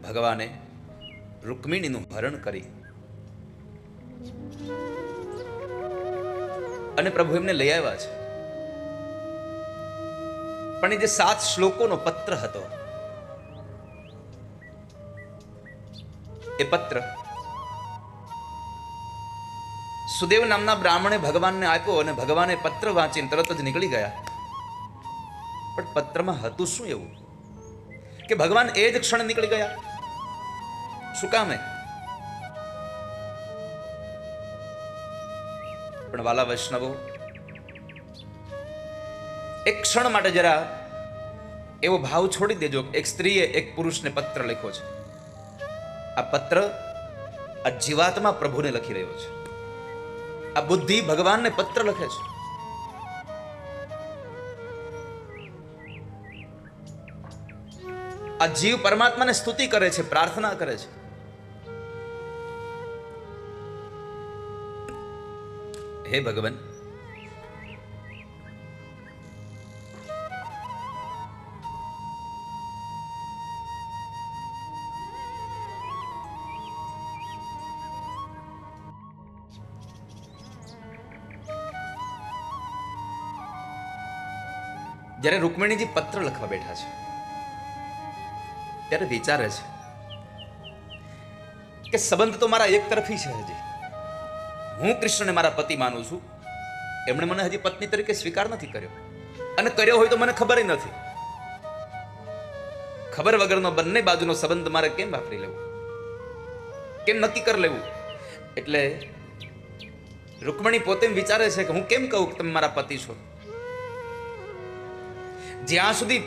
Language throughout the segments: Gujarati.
ભગવાને રૂકમિણીનું હરણ કરી અને પ્રભુ એમને લઈ આવ્યા છે. પણ એ જે 7 શ્લોકોનો પત્ર હતો, એ પત્ર સુદેવ નામના બ્રાહ્મણે ભગવાનને આપ્યો અને ભગવાને પત્ર વાંચીને તરત જ નીકળી ગયા. પણ પત્રમાં હતું શું એવું કે ભગવાન એ જ ક્ષણ નીકળી ગયા? શું કામ? પણ વાલા વૈષ્ણવો, એક ક્ષણ માટે જરા એવો ભાવ છોડી દેજો. એક સ્ત્રીએ એક પુરુષને પત્ર લખ્યો છે. આ પત્ર આ જીવાત્મા પ્રભુને લખી રહ્યો છે. આ બુદ્ધિ ભગવાનને પત્ર લખે છે. આ જીવ પરમાત્માને સ્તુતિ કરે છે, પ્રાર્થના કરે છે. હે ભગવાન, જ્યારે રૂકમિણીજી પત્ર લખવા બેઠા છે ત્યારે વિચારે છે કે સંબંધ તો મારા એક તરફી છે. હજી હું કૃષ્ણને મારા પતિ માનું છું. એમણે મને હજી પત્ની તરીકે સ્વીકાર નથી કર્યો, અને કર્યો હોય તો મને ખબર નથી. ખબર વગરનો બંને બાજુનો સંબંધ મારે કેમ વાપરી લેવો, કેમ નક્કી કરી લેવું? એટલે રૂકમણી પોતે વિચારે છે કે હું કેમ કહું કે તમે મારા પતિ છો? જ્યાં સુધી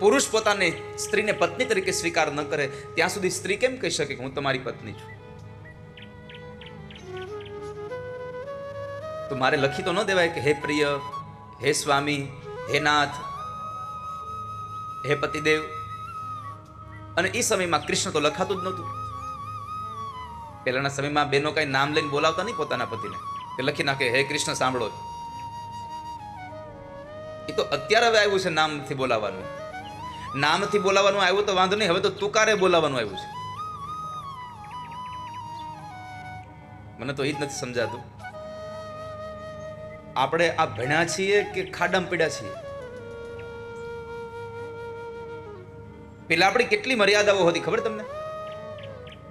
પુરુષ પોતાને સ્ત્રીને પત્ની તરીકે સ્વીકાર ન કરે ત્યાં સુધી સ્ત્રી કેમ કહી શકે કે હું તમારી પત્ની છું? તો મારે લખી તો ન દેવાય કે હે પ્રિય, હે સ્વામી, હે નાથ, હે પતિદેવ. અને એ સમયમાં કૃષ્ણ તો લખાતું જ નહોતું. પહેલાના સમયમાં બેનો કઈ નામ લઈને બોલાવતા નહીં પોતાના પતિને, કે લખી નાખે હે કૃષ્ણ સાંભળો. એ તો અત્યારે હવે આવ્યું છે નામથી બોલાવવાનું. નામથી બોલાવવાનું આવ્યું તો વાંધો નહીં, હવે તો તુકારે બોલાવવાનું આવ્યું છે. મને તો એ જ નથી સમજાતું, આપણે આ ભણ્યા છીએ કે ખાડામાં પડ્યા છીએ? પેલા આપણી કેટલી મર્યાદાઓ હતી ખબર તમને?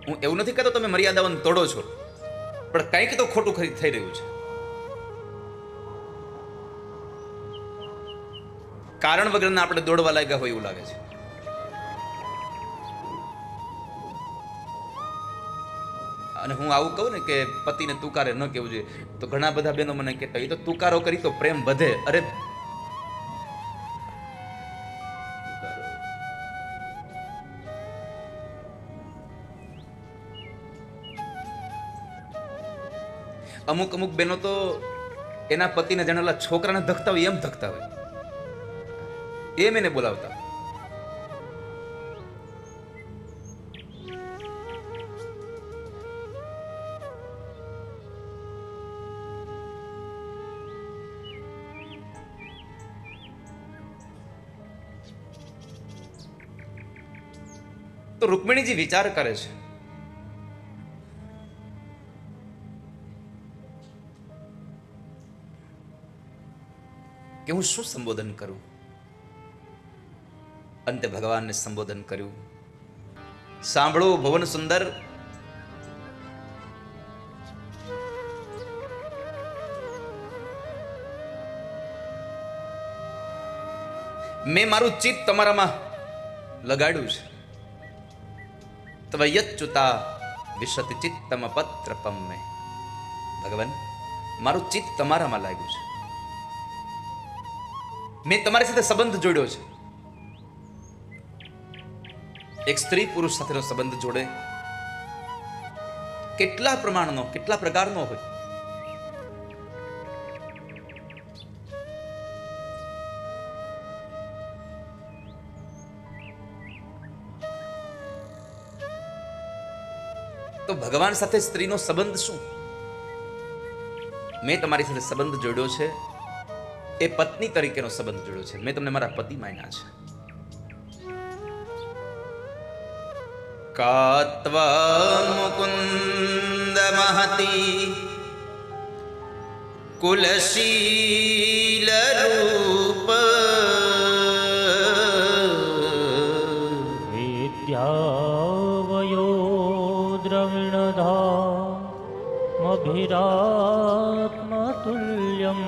હું એવું નથી કહેતો તમે મર્યાદાઓને તોડો છો, પણ કંઈક તો ખોટું થઈ રહ્યું છે. કારણ વગરના આપણે દોડવા લાગ્યા હોય એવું લાગે છે. અને હું આવું કહું ને કે પતિને તુકારે ન કહેવું જોઈએ, તો ઘણા બધા બહેનો મને કહેતા એ તો તુકારો કરી તો પ્રેમ વધે. અરે અમુક અમુક બહેનો તો એના પતિને જાણેલા છોકરાને ધકતા હોય એમ ધકતા હોય, એમ એને બોલાવતા. તો રૂકમિણીજી વિચાર કરે છે કે હું શું સંબોધન કરું. અંતે ભગવાનને સંબોધન કર્યું. સાંભળો ભુવન સુંદર, મેં મારું ચિત્ત તમારામાં લગાડ્યું છે. ત્વયચ્યુતા વિશતિ ચિત્તમ પત્રપમ મે. ભગવાન, મારું ચિત્ત તમારામાં લાગ્યું છે. મેં તમારી સાથે સંબંધ જોડ્યો છે. એક સ્ત્રી પુરુષ સાથેનો સંબંધ જોડે કેટલા પ્રમાણનો, કેટલા પ્રકારનો હોય. તો ભગવાન સાથે સ્ત્રીનો સંબંધ શું? મેં તમારી સાથે સંબંધ જોડ્યો છે, એ પત્ની તરીકેનો સંબંધ જોડ્યો છે. મેં તમને મારા પતિ માન્યા છે. કાત્વા મુકુંદ મહતી કુલશીલ રૂપ વિદ્યાવયો દ્રવિણધામભિરાત્મતુલ્યમ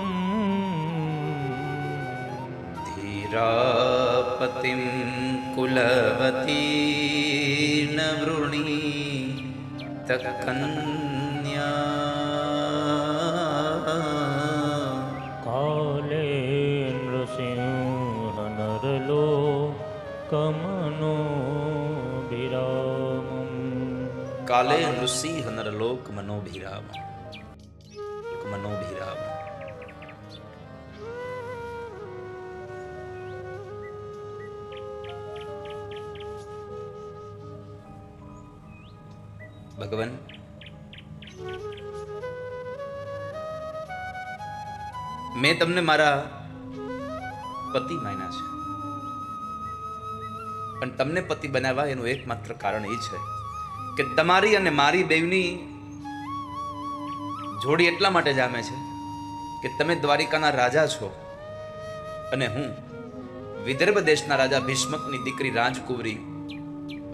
ધીરાપતિમ કુલવતી ન વૃણી તકન્યા કાલે નૃસિંહ નરલોકમનો વિરામમ કાલે નૃસિંહ નરલોક મનોભિરામ મનોભિરામ. ભગવાન મેં તમને મારા પતિ માન્યા છે, પણ તમને પતિ બનાવવા એનું એકમાત્ર કારણ એ છે કે તમારી અને મારી બેવની જોડી એટલા માટે જામે છે કે તમે દ્વારિકાના રાજા છો અને હું વિદર્ભ દેશના રાજા ભીષ્મકની દીકરી રાજકુંવરી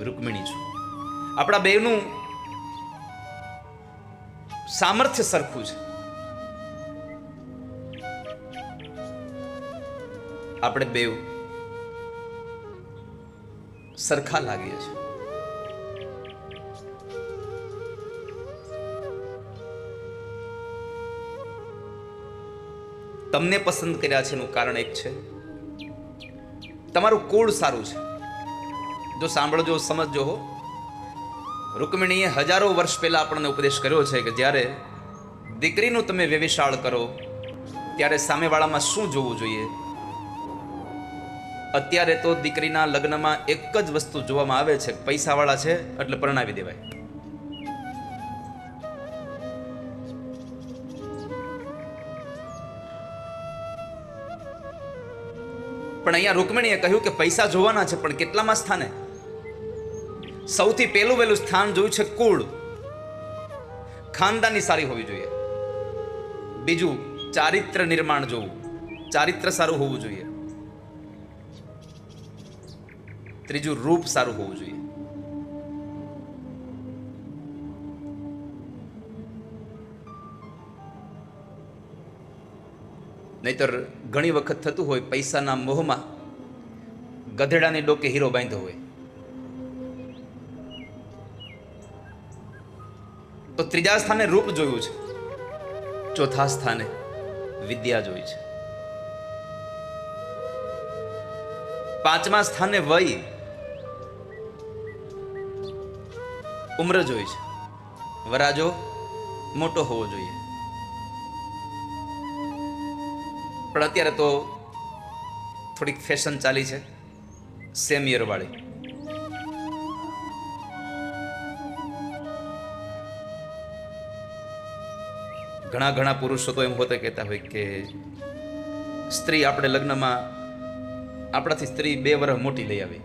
રૂકમિણી છું. આપણા બેવનું સામર્થ્ય સરખું છે. આપણે બેવ સરખા લાગીએ છીએ. તમને પસંદ કર્યા છે એનું કારણ એક છે, તમારું કુળ સારું છે. જો સાંભળજો, સમજજો હો. રૂકમિણીએ હજારો વર્ષ પહેલા આપણને ઉપદેશ કર્યો છે કે જ્યારે દીકરીનું તમે વ્યવિશાળ કરો ત્યારે સામેવાળામાં શું જોવું જોઈએ. અત્યારે તો દીકરીના લગ્નમાં એક જ વસ્તુ જોવામાં આવે છે, પૈસાવાળા છે એટલે પરણાવી દેવાય. પણ અહીંયા રૂકમિણીએ કહ્યું કે પૈસા જોવાના છે, પણ કેટલામાં સ્થાને? સૌથી પહેલું વહેલું સ્થાન જોયું છે કુળ, ખાનદાની સારી હોવી જોઈએ. બીજું ચારિત્ર નિર્માણ જોવું, ચારિત્ર સારું હોવું જોઈએ. ત્રીજું રૂપ સારું હોવું જોઈએ. નહીતર ઘણી વખત થતું હોય પૈસાના મોહમાં ગધેડાની ડોકે હીરો બાંધ્યો હોય તો ત્રીજા સ્થાને રૂપ જોયું છે, ચોથા સ્થાને વિદ્યા જોઈ છે, પાંચમા સ્થાને વય ઉમ્ર જોઈ છે. વરાજો મોટો હોવો જોઈએ. પણ અત્યારે તો થોડીક ફેશન ચાલી છે સેમ યર વાળી. ઘણા પુરુષો તો એમ હોતે કહેતા હોય કે સ્ત્રી આપણે લગ્નમાં આપણાથી સ્ત્રી 2 વર્ષ મોટી લઈ આવી.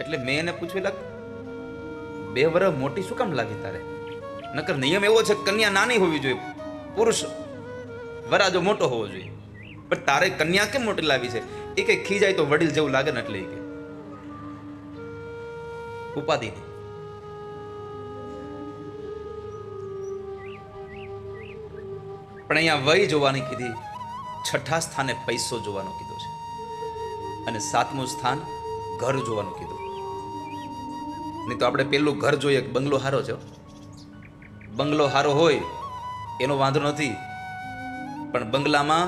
એટલે મેં એને પૂછ્યું, 2 વર્ષ મોટી શું કામ લાગી તારે? નકર નિયમ એવો છે કન્યા નાની હોવી જોઈએ, પુરુષ વરાજો મોટો હોવો જોઈએ. પણ તારે કન્યા કેમ મોટી લાવી છે? એ કઈ ખીજાય તો વડીલ જેવું લાગે ને એટલે કે ઉપાધિ નહીં. પણ અહીંયા વય જોવાની કીધી, છઠ્ઠા સ્થાને પૈસો જોવાનું કીધું છે અને 7મું સ્થાન ઘર જોવાનું કીધું. નહીં તો આપણે પેલું ઘર જોઈએ, બંગલો હારો છે. બંગલો હારો હોય એનો વાંધો નથી, પણ બંગલામાં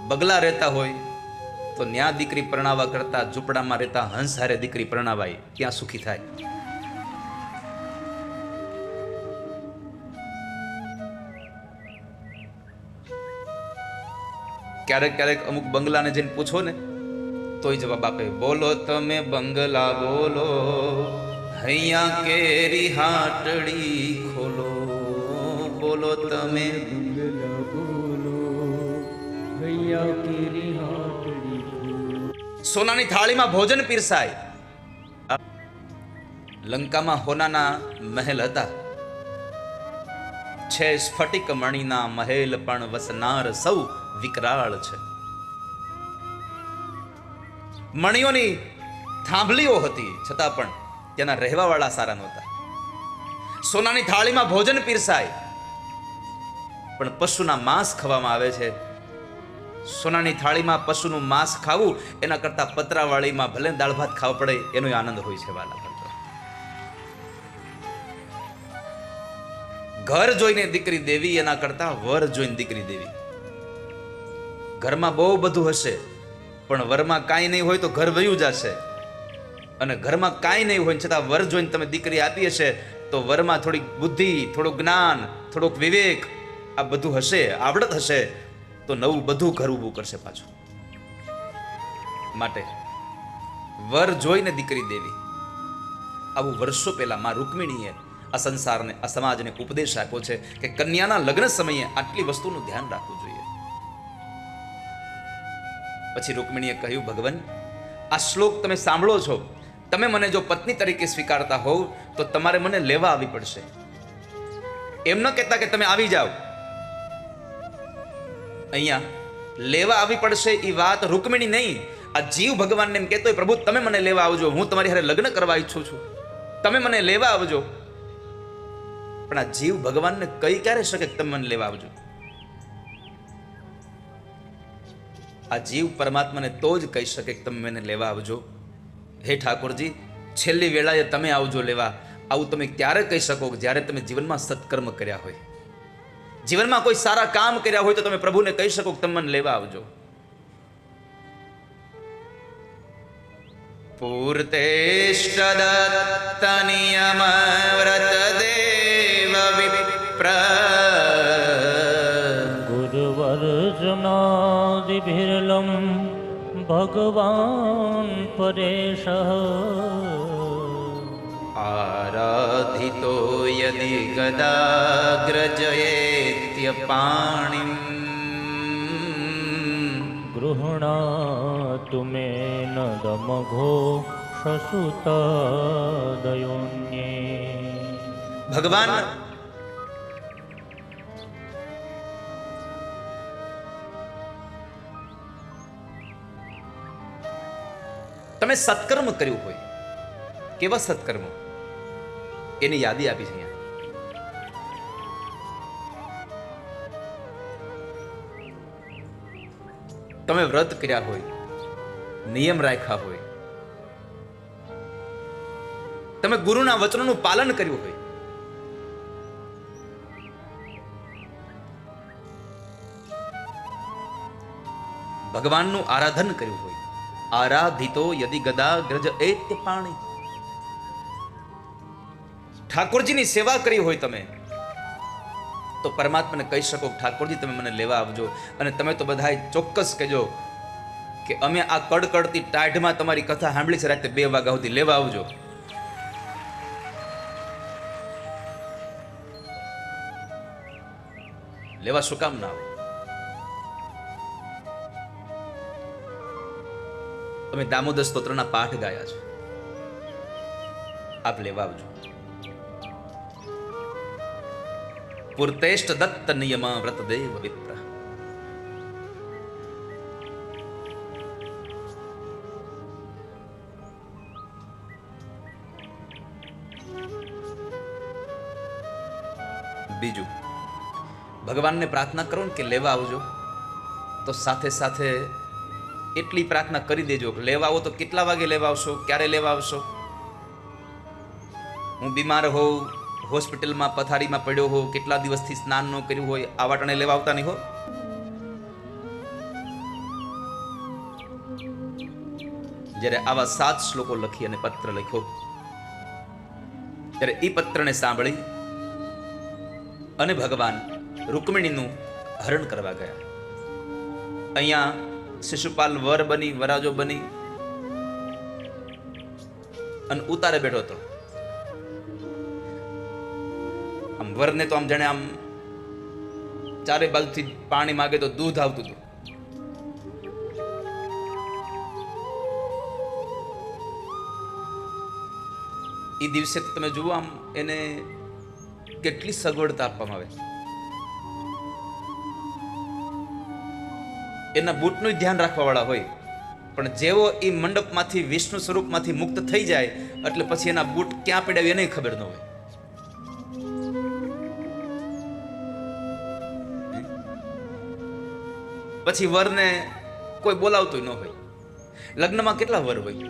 બગલા રહેતા હોય તો ન્યા દીકરી પરણાવવા કરતા ઝૂંપડામાં રહેતા હંસ હારે દીકરી પરણાવાય, ત્યાં સુખી થાય. ક્યારેક અમુક બંગલાને જઈને પૂછો ને તોય જવાબ આપે, બોલો તમે બંગલા બોલો, હૈયા કેરી હાટડી ખોલો. બોલો તમે બંગલા બોલો, હૈયા કેરી હાટડી ખોલો. સોનાની થાળીમાં ભોજન પીરસાય, લંકામાં હોનાના મહેલ હતા, છે સ્ફટિક મણીના મહેલ પણ વસનાર સૌ વિકરાળ છે. મણીઓની થાંભલીઓ હતી છતાં પણ ત્યાંના રહેવાવાળા સારા નહોતા. સોનાની થાળીમાં ભોજન પીરસાય પણ પશુના માંસ ખાવામાં આવે છે. સોનાની થાળીમાં પશુનું માંસ ખાવું એના કરતા પતરાવાળીમાં ભલે દાળ ભાત ખાવા પડે એનો આનંદ હોય છે. વાલા ભક્તો, ઘર જોઈને દીકરી દેવી એના કરતા વર જોઈને દીકરી દેવી. ઘરમાં બહુ બધું હશે પણ વરમાં કાંઈ નહીં હોય તો ઘર વયું જશે, અને ઘરમાં કાંઈ નહીં હોય છતાં વર જોઈને તમે દીકરી આપી હશે તો વરમાં થોડીક બુદ્ધિ, થોડું જ્ઞાન, થોડોક વિવેક, આ બધું હશે, આવડત હશે તો નવું બધું ઘર ઊભું કરશે પાછું. માટે વર જોઈને દીકરી દેવી, આવું વર્ષો પહેલા માં રૂકમિણીએ આ સંસારને, આ સમાજને ઉપદેશ આપ્યો છે કે કન્યાના લગ્ન સમયે આટલી વસ્તુનું ધ્યાન રાખવું જોઈએ. પછી રૂકમિણીએ કહ્યું, ભગવાન, આ શ્લોક તમે સાંભળો છો, તમે મને જો પત્ની તરીકે સ્વીકારતા હોવ તો તમારે મને લેવા આવી પડશે. એમ ન કહેતા કે તમે આવી જાઓ. અહીંયા લેવા આવી પડશે એ વાત રૂકમિણી નહીં, આ જીવ ભગવાનને એમ કહેતો હોય, પ્રભુ તમે મને લેવા આવજો, હું તમારી હારે લગ્ન કરવા ઈચ્છું છું, તમે મને લેવા આવજો. પણ આ જીવ ભગવાનને કઈ ક્યારે શકે કે તમે મને લેવા આવજો? આ જીવ પરમાત્માને તો જ કહી શકે કે તમે મને લેવા આવજો. હે ઠાકોરજી, છેલ્લી વેળાએ તમે આવજો લેવા. આવું તમે ક્યારે કહી શકો કે જ્યારે તમે જીવનમાં સત્કર્મ કર્યા હોય, જીવનમાં કોઈ સારા કામ કર્યા હોય તો તમે પ્રભુને કહી શકો કે તમે મને લેવા આવજો. પૂર્તેષ્ટદત્ત નિયમ વ્રત દેવ વિપ્ર ગુરુવર્જનાદિભિર્લમ ભગવાન પરેશ આરાધિતો યદિ ગદાગ્રજયેત્ય પાણિમ ગૃહણાતુ મેન દમઘો શશુતદયોન્યે. ભગવાન તમે સત્કર્મ કર્યું હોય, કેવા સત્કર્મ એની યાદી આપી છે અહીંયા. તમે વ્રત કર્યા હોય, નિયમ રાખ્યા હોય, તમે ગુરુના વચનોનું પાલન કર્યું હોય, ભગવાનનું આરાધન કર્યું હોય. આરાધિતો યદિ ગદા ગ્રજ એત્ય પાણી, ઠાકોરજીની સેવા કરી હોય તમે તો પરમાત્માને કહી શકો, ઠાકોરજી તમે મને લેવા આવજો. અને તમે તો બધા ચોક્કસ કહેજો કે અમે આ કડકડતી ટાઢમાં તમારી કથા સાંભળી છે રાતે 2 વાગ્યા સુધી, લેવા આવજો. લેવા શું કામ ના આવે? તમે દામોદર સ્તોત્રના પાઠ ગાયા છે, આપ લેવા આવજો. પૂર્તેષ્ટ દત્ત નિયમ વ્રત દેવ વિપ્ર. બીજું, ભગવાનને પ્રાર્થના કરો ને કે લેવા આવજો, તો સાથે સાથે એટલી પ્રાર્થના કરી દેજો કે લેવા આવો તો કેટલા વાગે લેવા આવશો, ક્યારે લેવા આવશો? હું બીમાર હોઉં, હોસ્પિટલમાં પથારીમાં પડ્યો હો, કેટલા દિવસથી સ્નાન ન કર્યું હોય, આ વાટણે લેવા આવતા નહીં હો. જ્યારે આવા 7 શ્લોકો લખી અને પત્ર લખ્યો, ત્યારે એ પત્રને સાંભળી અને ભગવાન રૂકમિણીનું હરણ કરવા ગયા. અહીંયા શિશુપાલ વર બની, વરાજો બની અને ઉતારે બેઠો હતો. આમ વરને તો આમ જાણે આમ ચારે બાજુથી પાણી માગે તો દૂધ આવતું હતું. એ દિવસે તો તમે જુઓ આમ એને કેટલી સગવડતા આપવામાં આવે. એના બૂટનું ધ્યાન રાખવા વાળા હોય, પણ જેવો એ મંડપમાંથી વિષ્ણુ સ્વરૂપમાંથી મુક્ત થઈ જાય એટલે પછી એના બૂટ ક્યાં પડ્યા એને ખબર ન હોય. પછી વરને કોઈ બોલાવતું ન હોય. લગ્નમાં કેટલા વર હોય?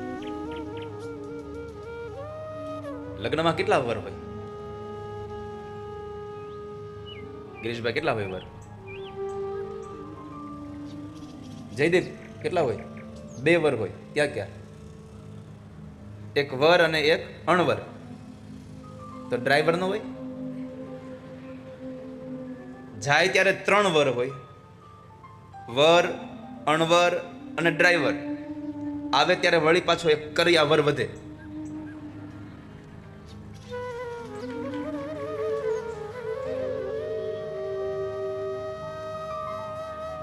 લગ્નમાં કેટલા વર હોય? ગિરીશભાઈ કેટલા હોય વર? જયદેવ કેટલા હોય? 2 વર હોય. ક્યાં ક્યાં? એક વર અને એક અણવર. તો ડ્રાઈવર નો હોય. જાય ત્યારે 3 વર હોય. વર, અણવર અને ડ્રાઈવર. આવે ત્યારે વળી પાછો એક કરિયા વર વધે.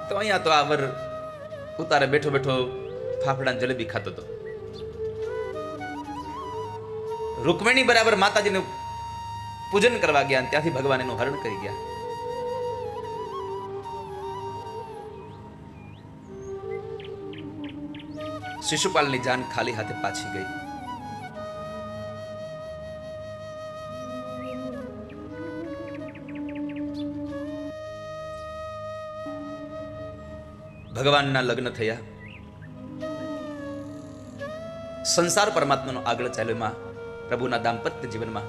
તો અહીંયા તો આ વર ઉતારે બેઠો બેઠો ફાફડા જલેબી ખાતો હતો. રૂકમિણી બરાબર માતાજીનું પૂજન કરવા ગયા, ત્યાંથી ભગવાન એનું હરણ કરી ગયા. શિશુપાલની જાન ખાલી હાથે પાછી ગઈ. ભગવાનના લગ્ન થયા. સંસાર પરમાત્માનો આગળ ચાલ્યો. એમાં પ્રભુના દાંપત્ય જીવનમાં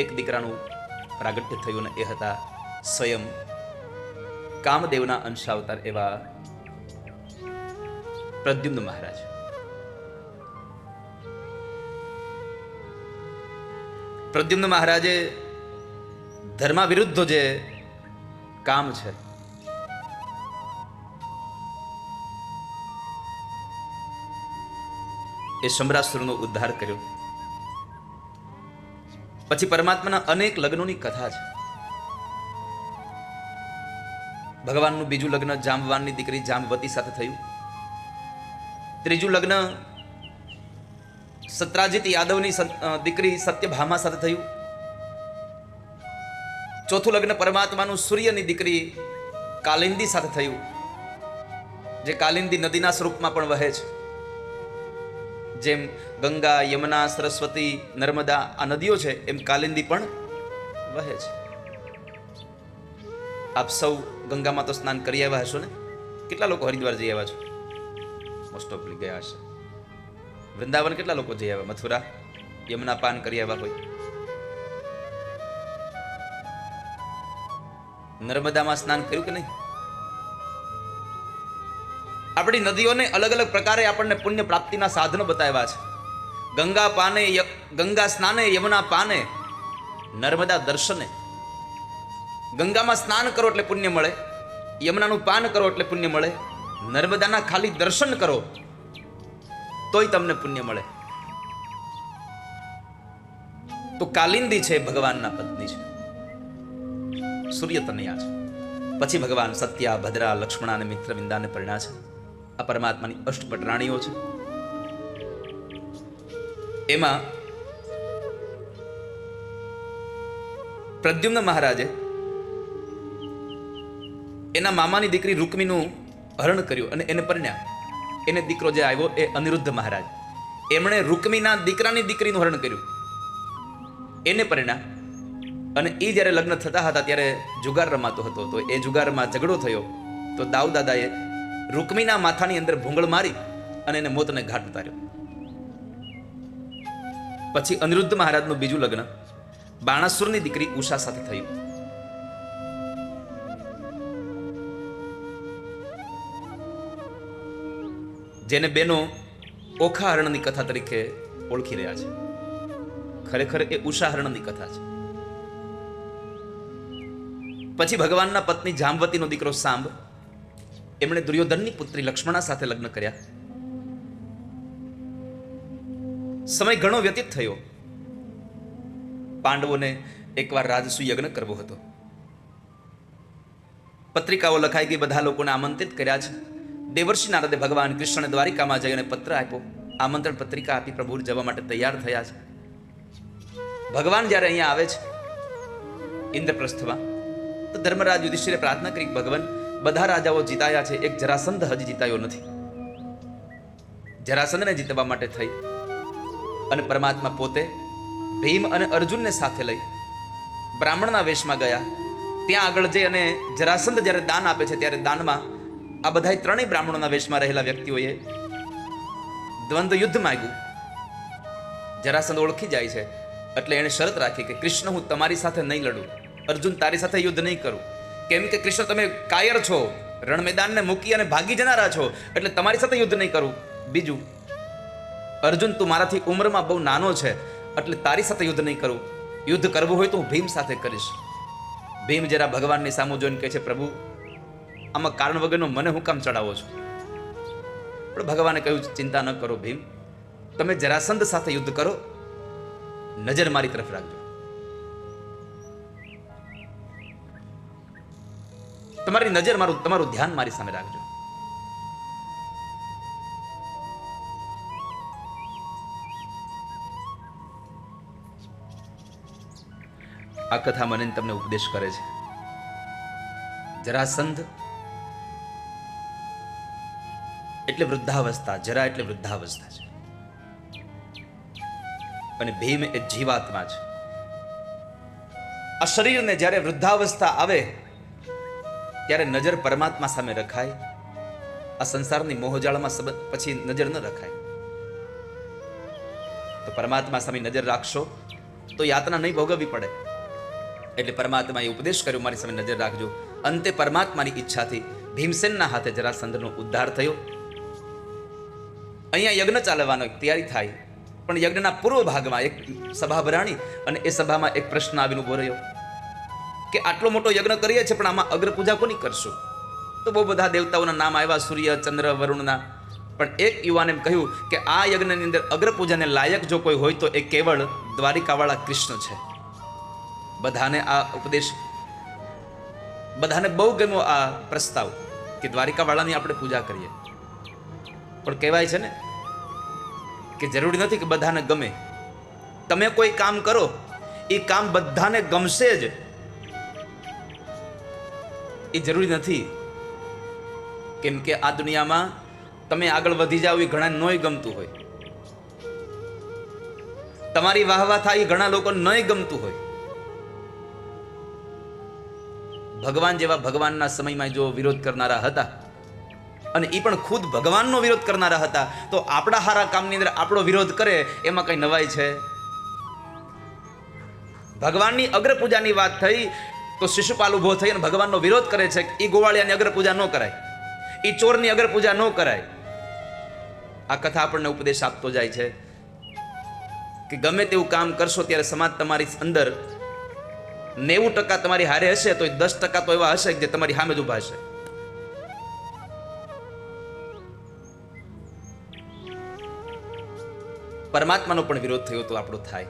એક દીકરાનું પ્રાગટ્ય થયું, ને એ હતા સ્વયં કામદેવના અંશાવતાર એવા પ્રદ્યુમ્ન મહારાજ. પ્રદ્યુમ્ન મહારાજે ધર્મ વિરુદ્ધ જે કામ છે એ શંભરાસુરનો ઉદ્ધાર કર્યો. પછી પરમાત્માના અનેક લગ્નોની કથા છે. ભગવાનનું બીજું લગ્ન જાંબવાનની દીકરી જાંબવતી સાથે થયું. ત્રીજું લગ્ન સત્રાજીત યાદવની દીકરી સત્યભામા સાથે થયું. ચોથું લગ્ન પરમાત્માનું સૂર્યની દીકરી કાલિંદી સાથે થયું, જે કાલિંદી નદીના સ્વરૂપમાં પણ વહે છે. જેમ ગંગા, યમુના, સરસ્વતી, નર્મદા આ નદીઓ છે, એમ કાલિંદી પણ વહે છે. આપ સૌ ગંગામાં તો સ્નાન કરી આવ્યા હશો ને? કેટલા લોકો હરિદ્વાર જઈ આવ્યા છો? મોસ્ટ ઓફલી ગયા હશે. વૃંદાવન કેટલા લોકો જઈ આવ્યા? મથુરા, યમુના પાન કરી આવ્યા હોય. નર્મદામાં સ્નાન કર્યું કે નહીં? આપણી નદીઓને અલગ અલગ પ્રકારે આપણને પુણ્ય પ્રાપ્તિના સાધનો બતાવ્યા છે. ગંગા પાને, ગંગા સ્નાને, યમુના પાને, નર્મદા દર્શને. ગંગામાં સ્નાન કરો એટલે પુણ્ય મળે, યમુનાનું પાન કરો એટલે પુણ્ય મળે, નર્મદાના ખાલી દર્શન કરો તોય તમને પુણ્ય મળે. તો કાલિંદી છે ભગવાનના પત્ની છે, સૂર્ય તનયા છે. પછી ભગવાન સત્યા, ભદ્રા, લક્ષ્મણા અને મિત્રવિંદાને પરણ્યા છે. આ પરમાત્માની અષ્ટપટ રાણીઓ છે. એમાં પ્રદ્યુમ્ન મહારાજે એના મામાની દીકરી રૂકમીનું હરણ કર્યું અને એને પરણ્યા. એને દીકરો જે આવ્યો એ અનિરુદ્ધ મહારાજ. એમણે રૂકમીના દીકરાની દીકરીનું હરણ કર્યું, એને પરણ્યા. અને એ જ્યારે લગ્ન થતા હતા ત્યારે જુગાર રમાતો હતો. તો એ જુગારમાં ઝઘડો થયો તો દાઉદાદાએ રૂકમીના માથાની અંદર ભૂંગળ મારી અને એને મોતને ઘાટ ઉતાર્યો. પછી અનિરુદ્ધ મહારાજનું બીજું લગ્ન બાણાસુરની દીકરી ઉષા સાથે થયું. જેને બેનો ઓખા હરણની કથા તરીકે ઓળખી રહ્યા છે. ખરેખર એ ઉષા હરણની કથા છે. પછી ભગવાનના પત્ની જાંબવતીનો દીકરો સાંબ, એમણે દુર્યોધનની પુત્રી લક્ષ્મણા સાથે લગ્ન કર્યા. સમય ઘણો વ્યતીત થયો. પાંડવોને એકવાર રાજસુ યજ્ઞ કરવો હતો. પત્રિકાઓ લખાઈ ગઈ, બધા લોકોને આમંત્રિત કર્યા છે. દેવર્ષિ નારદે ભગવાન કૃષ્ણને દ્વારિકામાં જઈને પત્ર આપ્યો, આમંત્રણ પત્રિકા આપી, પ્રભુ જવા માટે તૈયાર થયા છે. ભગવાન જ્યારે અહીંયા આવે છે ઇન્દ્રપ્રસ્થમાં, તો ધર્મરાજ યુધિષ્ઠિરે પ્રાર્થના કરી, ભગવાન બધા રાજાઓ જીતાયા છે, એક જરાસંધ હજી જીતાયો નથી. જરાસંધને જીતવા માટે થઈ અને પરમાત્મા પોતે ભીમ અને અર્જુનને સાથે લઈ બ્રાહ્મણના વેશમાં ગયા. ત્યાં આગળ જઈ અને જરાસંધ જ્યારે દાન આપે છે ત્યારે દાનમાં આ બધા ત્રણેય બ્રાહ્મણોના વેશમાં રહેલા વ્યક્તિઓએ દ્વંદ્વ યુદ્ધ માંગ્યું. જરાસંધ ઓળખી જાય છે એટલે એણે શરત રાખી કે કૃષ્ણ, હું તમારી સાથે નહીં લડું, અર્જુન તારી સાથે યુદ્ધ નહીં કરું, કેમ કે કૃષ્ણ તમે કાયર છો, રણ મેદાનને મૂકી અને ભાગી જનારા છો, એટલે તમારી સાથે યુદ્ધ નહીં કરું. બીજું, અર્જુન તું મારાથી ઉંમરમાં બહુ નાનો છે એટલે તારી સાથે યુદ્ધ નહીં કરું, યુદ્ધ કરવું હોય તો હું ભીમ સાથે કરીશ. ભીમ જરા ભગવાનની સામું જોઈને કહે છે, પ્રભુ આમાં કારણ વગરનો મને હું કામ ચડાવો છો? પણ ભગવાને કહ્યું, ચિંતા ન કરો ભીમ, તમે જરાસંધ સાથે યુદ્ધ કરો, નજર મારી તરફ રાખજો, તમારી નજર તમારું ધ્યાન મારી સામે રાખજો. આ કથા મને તમને ઉપદેશ કરે છે. જરાસંધ એટલે વૃદ્ધાવસ્થા, જરા એટલે વૃદ્ધાવસ્થા છે, અને ભીમ એ જીવાત્મા છે. આ શરીરને જ્યારે વૃદ્ધાવસ્થા આવે ત્યારે નજર પરમાત્મા સામે રખાય, આ સંસારની મોહજાળમાં પછી નજર ન રખાય. તો પરમાત્મા સામે નજર રાખશો તો યાતના નહીં ભોગવવી પડે. એટલે પરમાત્માએ ઉપદેશ કર્યો, મારી સામે નજર રાખજો. અંતે પરમાત્માની ઈચ્છાથી ભીમસેનના હાથે જરાસંધનો ઉદ્ધાર થયો. અહીંયા યજ્ઞ ચાલવાનો તૈયારી થાય, પણ યજ્ઞના પૂર્વ ભાગમાં એક સભા ભરાણી અને એ સભામાં એક પ્રશ્ન આવીને ઉભો રહ્યો કે આટલો મોટો યજ્ઞ કરીએ છીએ પણ આમાં અગ્રપૂજા કોની કરશું? તો બહુ બધા દેવતાઓના નામ આવ્યા, સૂર્ય, ચંદ્ર, વરુણના. પણ એક યુવાને એમ કહ્યું કે આ યજ્ઞની અંદર અગ્રપૂજાને લાયક જો કોઈ હોય તો એ કેવળ દ્વારિકાવાળા કૃષ્ણ છે. બધાને આ ઉપદેશ, બધાને બહુ ગમ્યો આ પ્રસ્તાવ કે દ્વારિકાવાળાની આપણે પૂજા કરીએ. પણ કહેવાય છે ને કે જરૂરી નથી કે બધાને ગમે. તમે કોઈ કામ કરો એ કામ બધાને ગમશે જ એ જરૂરી નથી. કેમ કે આ દુનિયામાં તમે આગળ વધી જાઓ એ ઘણા નોય ગમતું હોય, તમારી વાહવા થાય એ ઘણા લોકો નોય ગમતું હોય. ભગવાન જેવા ભગવાનના સમયમાં જો વિરોધ કરનારા હતા અને એ પણ ખુદ ભગવાનનો વિરોધ કરનારા હતા, તો આપણા હારા કામની અંદર આપણો વિરોધ કરે એમાં કઈ નવાઈ છે? ભગવાનની અગ્રપૂજાની વાત થઈ તો શિશુપાલ ઉભો થઈ અને ભગવાનનો વિરોધ કરે છે. એ ગોવાળિયાની અગ્રપૂજા ન કરાય, એ ચોરની અગ્રપૂજા ન કરાય. આ કથા આપણને ઉપદેશ આપતો જાય છે કે ગમે તેવું કામ કરશો ત્યારે સમાજ તમારી અંદર 90% તમારી હારે હશે તો 10% તો એવા હશે જે તમારી સામે જ ઉભા હશે. પરમાત્માનો પણ વિરોધ થયો તો આપણો થાય.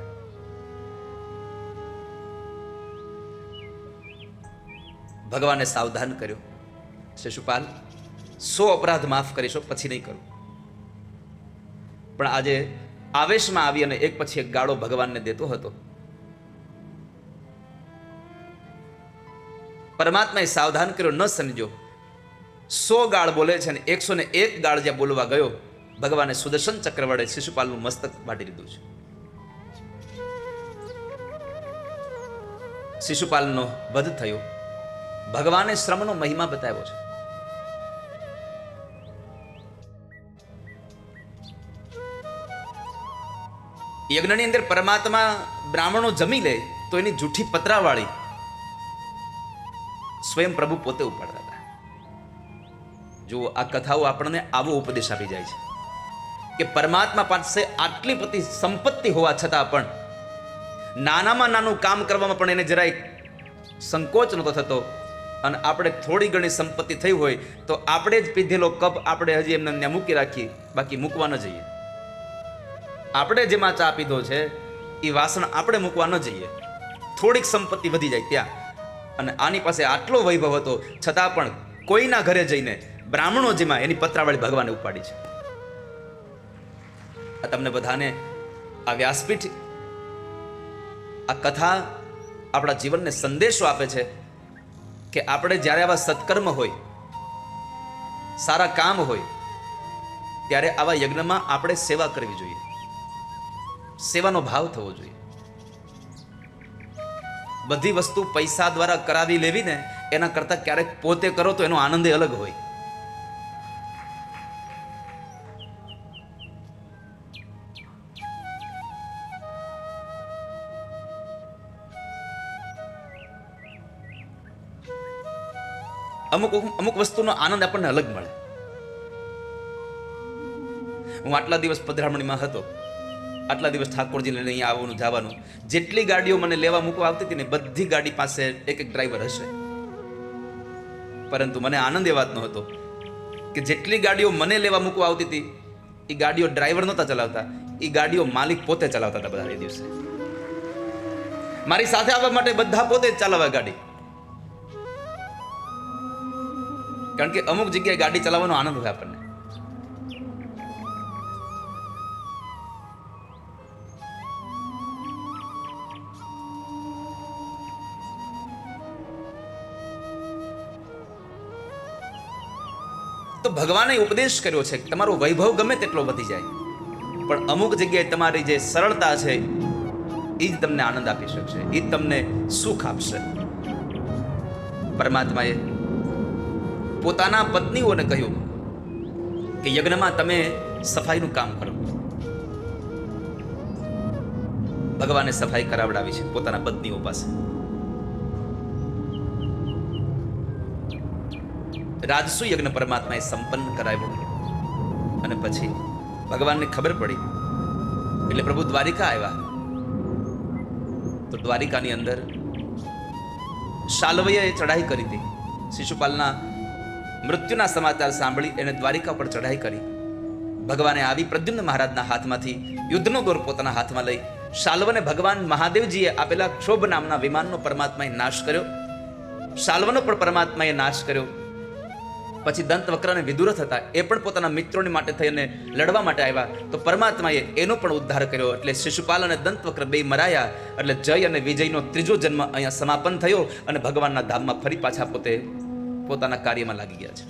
ભગવાને સાવધાન કર્યો, શિશુપાલ 100 અપરાધ માફ કરીશો, પછી નહીં કરું. પણ આજે આવેશમાં આવી અને એક પછી એક ગાળો ભગવાનને દેતો હતો. પરમાત્માએ સાવધાન કર્યો, ન સમજો. 100 ગાળ બોલે છે અને 101 ગાળ જ્યાં બોલવા ગયો, ભગવાને સુદર્શન ચક્ર વડે શિશુપાલનું મસ્તક વાટી લીધું છે. શિશુપાલનો વધ થયો. ભગવાને શ્રમનો મહિમા બતાવ્યો છે. યજ્ઞની અંદર પરમાત્મા બ્રાહ્મણો જમી લે તો એની જૂઠી પતરાવાળી સ્વયં પ્રભુ પોતે ઉપાડતા હતા. જો આ કથાઓ આપણને આવો ઉપદેશ આપી જાય છે કે પરમાત્મા પાસે આટલી બધી સંપત્તિ હોવા છતાં પણ નાનામાં નાનું કામ કરવામાં પણ એને જરાય સંકોચ નહોતો થતો. અને આપણે થોડી ઘણી સંપત્તિ થઈ હોય તો આપણે જ પીધેલો કપ આપણે હજી એમને ત્યાં મૂકી રાખીએ, બાકી મૂકવા ન જઈએ. આપણે જેમાં ચા પીધો છે એ વાસણ આપણે મૂકવા ન જઈએ. થોડીક સંપત્તિ વધી જાય ત્યાં. અને આની પાસે આટલો વૈભવ હતો છતાં પણ કોઈના ઘરે જઈને બ્રાહ્મણો જેમાં એની પતરાવાળી ભગવાને ઉપાડી છે. આ તમને બધાને આ વ્યાસપીઠ આ કથા આપણા જીવનને સંદેશો આપે છે કે આપણે જ્યારે આવા સત્કર્મ હોય, સારા કામ હોય, ત્યારે આવા યજ્ઞમાં આપણે સેવા કરવી જોઈએ, સેવાનો ભાવ થવો જોઈએ. બધી વસ્તુ પૈસા દ્વારા કરાવી લેવી ને એના કરતા ક્યારેક પોતે કરો તો એનો આનંદ અલગ હોય. અમુક વસ્તુનો આનંદ આપણને અલગ મળે. હું આટલા દિવસ પધરામણીમાં હતો, આટલા દિવસ ઠાકોરજીને અહીંયા આવવાનું જવાનું, જેટલી ગાડીઓ મને લેવા મૂકવા આવતી હતી ને બધી ગાડી પાસે એક ડ્રાઈવર હશે, પરંતુ મને આનંદ એ વાતનો હતો કે જેટલી ગાડીઓ મને લેવા મૂકવા આવતી હતી એ ગાડીઓ ડ્રાઈવર નહોતા ચલાવતા, એ ગાડીઓ માલિક પોતે ચલાવતા હતા બધા. એ દિવસે મારી સાથે આવવા માટે બધા પોતે જ ચલાવવા ગાડી, કારણ કે અમુક જગ્યાએ ગાડી ચલાવવાનો આનંદ હોય આપણને. તો ભગવાને ઉપદેશ કર્યો છે કે તમારો વૈભવ ગમે તેટલો વધી જાય, પણ અમુક જગ્યાએ તમારી જે સરળતા છે એ જ તમને આનંદ આપી શકશે, એ જ તમને સુખ આપશે. પરમાત્માએ પોતાના પત્નીઓને કહ્યું કે યજ્ઞમાં તમે સફાઈનું કામ કરો. ભગવાને સફાઈ કરાવડાવી છે પોતાના પત્નીઓ પાસે. રાજસુ યજ્ઞ પરમાત્માએ સંપન્ન કરાવ્યો અને પછી ભગવાનને ખબર પડી એટલે પ્રભુ દ્વારિકા આવ્યા. તો દ્વારિકાની અંદર શાલ્વએ ચઢાઈ કરી હતી. શિશુપાલના મૃત્યુના સમાચાર સાંભળી એને દ્વારિકા પર ચઢાઈ કરી. ભગવાને આવી પ્રદ્યુમ્ન મહારાજના હાથમાંથી યુદ્ધનો દોર પોતાના હાથમાં લઈ શાલ્વને ભગવાન મહાદેવજીએ આપેલા ક્ષોભ નામના વિમાનનો પરમાત્માએ નાશ કર્યો. શાલ્વનો પણ પરમાત્માએ નાશ કર્યો. પછી દંતવક્ર અને વિદુરથ હતા, એ પણ પોતાના મિત્રોની માટે થઈને લડવા માટે આવ્યા, તો પરમાત્માએ એનો પણ ઉદ્ધાર કર્યો. એટલે શિશુપાલ અને દંતવક્ર બે મરાયા. એટલે જય અને વિજયનો ત્રીજો જન્મ અહીંયા સમાપન થયો અને ભગવાનના ધામમાં ફરી પાછા પોતે પોતાના કાર્યમાં લાગી ગયા છે.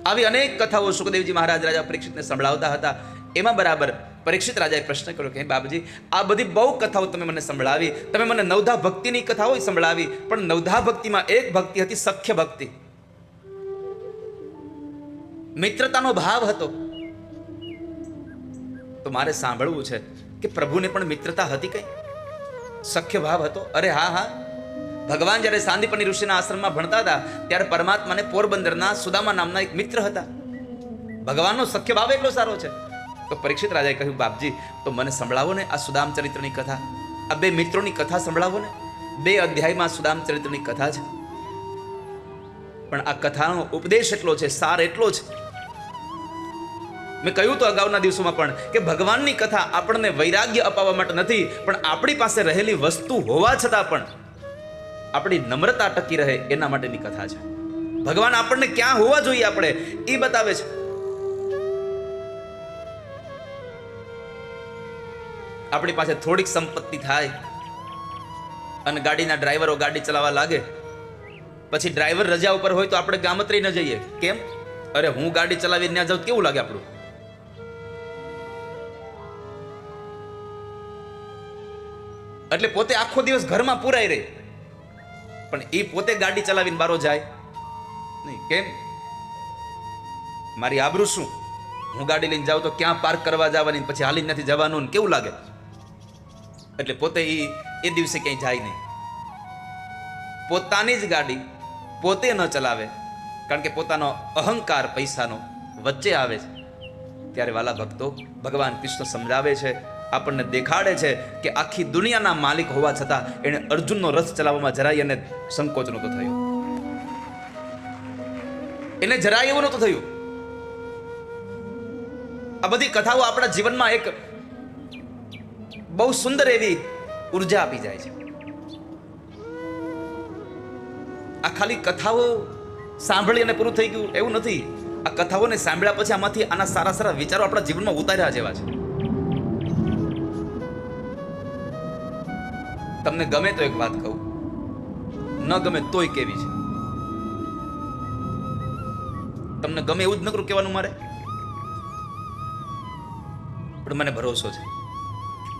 આવી અનેક કથાઓ સુખદેવજી મહારાજ રાજા પરીક્ષિતને સંભળાવતા હતા. એમાં બરાબર પરીક્ષિત રાજાએ પ્રશ્ન કર્યો કે બાબજી, આ બધી બહુ કથાઓ તમે મને સંભળાવી, તમે મને નવધા ભક્તિની કથાઓ સંભળાવી, પણ નવધા ભક્તિમાં એક ભક્તિ હતી સખ્ય ભક્તિ, મિત્રતાનો ભાવ હતો. તો મારે સાંભળવું છે કે પ્રભુને પણ મિત્રતા હતી, કઈ સખ્ય ભાવ હતો? અરે હા હા, ભગવાન જ્યારે સાંદીપની ઋષિના આશ્રમમાં ભણતા હતા ત્યારે પરમાત્માને પોરબંદરના સુદામા નામના એક મિત્ર હતા. ભગવાનનો સખ્ય ભાવ એટલો સારો છે. તો પરીક્ષિત રાજાએ કહ્યું, બાપજી તો મને સંભળાવો ને આ સુદામ ચરિત્રની કથા, આ બે મિત્રોની કથા સંભળાવો ને. 2 અધ્યાયમાં સુદામ ચરિત્રની કથા છે, પણ આ કથાનો ઉપદેશ એટલો છે, સાર એટલો છે. મેં કહ્યું તો અગાઉના દિવસોમાં પણ કે ભગવાનની કથા આપણને વૈરાગ્ય અપાવવા માટે નથી, પણ આપણી પાસે રહેલી વસ્તુ હોવા છતાં પણ આપણી નમ્રતા ટકી રહે એના માટેની કથા છે. ભગવાન આપણને ક્યાં હોવા જોઈએ આપણે એ બતાવે છે. આપણી પાસે થોડીક સંપત્તિ થાય અને ગાડીના ડ્રાઈવરો ગાડી ચલાવવા લાગે, પછી ડ્રાઈવર રજા ઉપર હોય તો આપણે ગામત્રી ન જઈએ. કેમ? અરે હું ગાડી ચલાવીને ત્યાં જાઉં કેવું લાગે આપણું? એટલે પોતે આખો દિવસ ઘરમાં પુરાઈ રહે, પણ એ પોતે ગાડી ચલાવીને બારો જાય નહીં. કેમ? મારી આબરૂ શું? હું ગાડી લઈને જાઉં તો ક્યાં પાર્ક કરવા જવાની, પછી હાલી નથી જવાનું, કેવું લાગે? એટલે પોતે એ દિવસે ક્યાંય જાય નહીં. પોતાની જ ગાડી પોતે ન ચલાવે, કારણ કે પોતાનો અહંકાર પૈસાનો વચ્ચે આવે છે. ત્યારે વાલા ભક્તો, ભગવાન કૃષ્ણ સમજાવે છે, આપણને દેખાડે છે કે આખી દુનિયાના માલિક હોવા છતાં એણે અર્જુનનો રથ ચલાવવામાં જરાય એને સંકોચ નહોતો થયો, એને જરાય એવું નહોતું થયું. આ બધી કથાઓ આપણા જીવનમાં એક બહુ સુંદર એવી ઉર્જા આપી જાય છે. આ ખાલી કથાઓ સાંભળી અને પૂરું થઈ ગયું એવું નથી. આ કથાઓને સાંભળ્યા પછી આમાંથી આના સારા સારા વિચારો આપણા જીવનમાં ઉતાર્યા જેવા છે. તમને ગમે તો એક વાત કહું, ન ગમે તોય કેવી છે. તમને ગમે એવું જ નકરું કહેવાનું મારે, પણ મને ભરોસો છે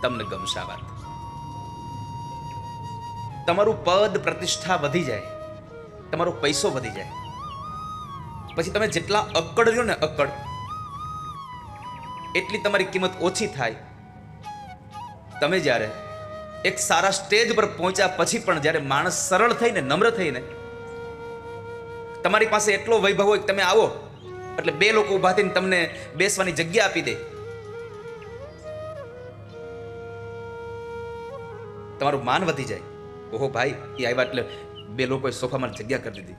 તમને ગમશે આ વાત. તમારું પદ પ્રતિષ્ઠા વધી જાય, તમારો પૈસો વધી જાય, પછી તમે જેટલા અક્કડ રહ્યો ને અક્કડ, એટલી તમારી કિંમત ઓછી થાય. તમે જ્યારે એક સારા સ્ટેજ પર પહોંચ્યા પછી પણ જ્યારે માણસ સરળ થઈને નમ્ર થઈને તમારી પાસે એટલો વૈભવ હોય કે તમે આવો એટલે બે લોકો ઊભા થઈને તમને બેસવાની જગ્યા આપી દે, તમારું માન વધી જાય. ઓહો ભાઈ એ આવ્યા એટલે બે લોકોએ સોફામાં જગ્યા કરી દીધી.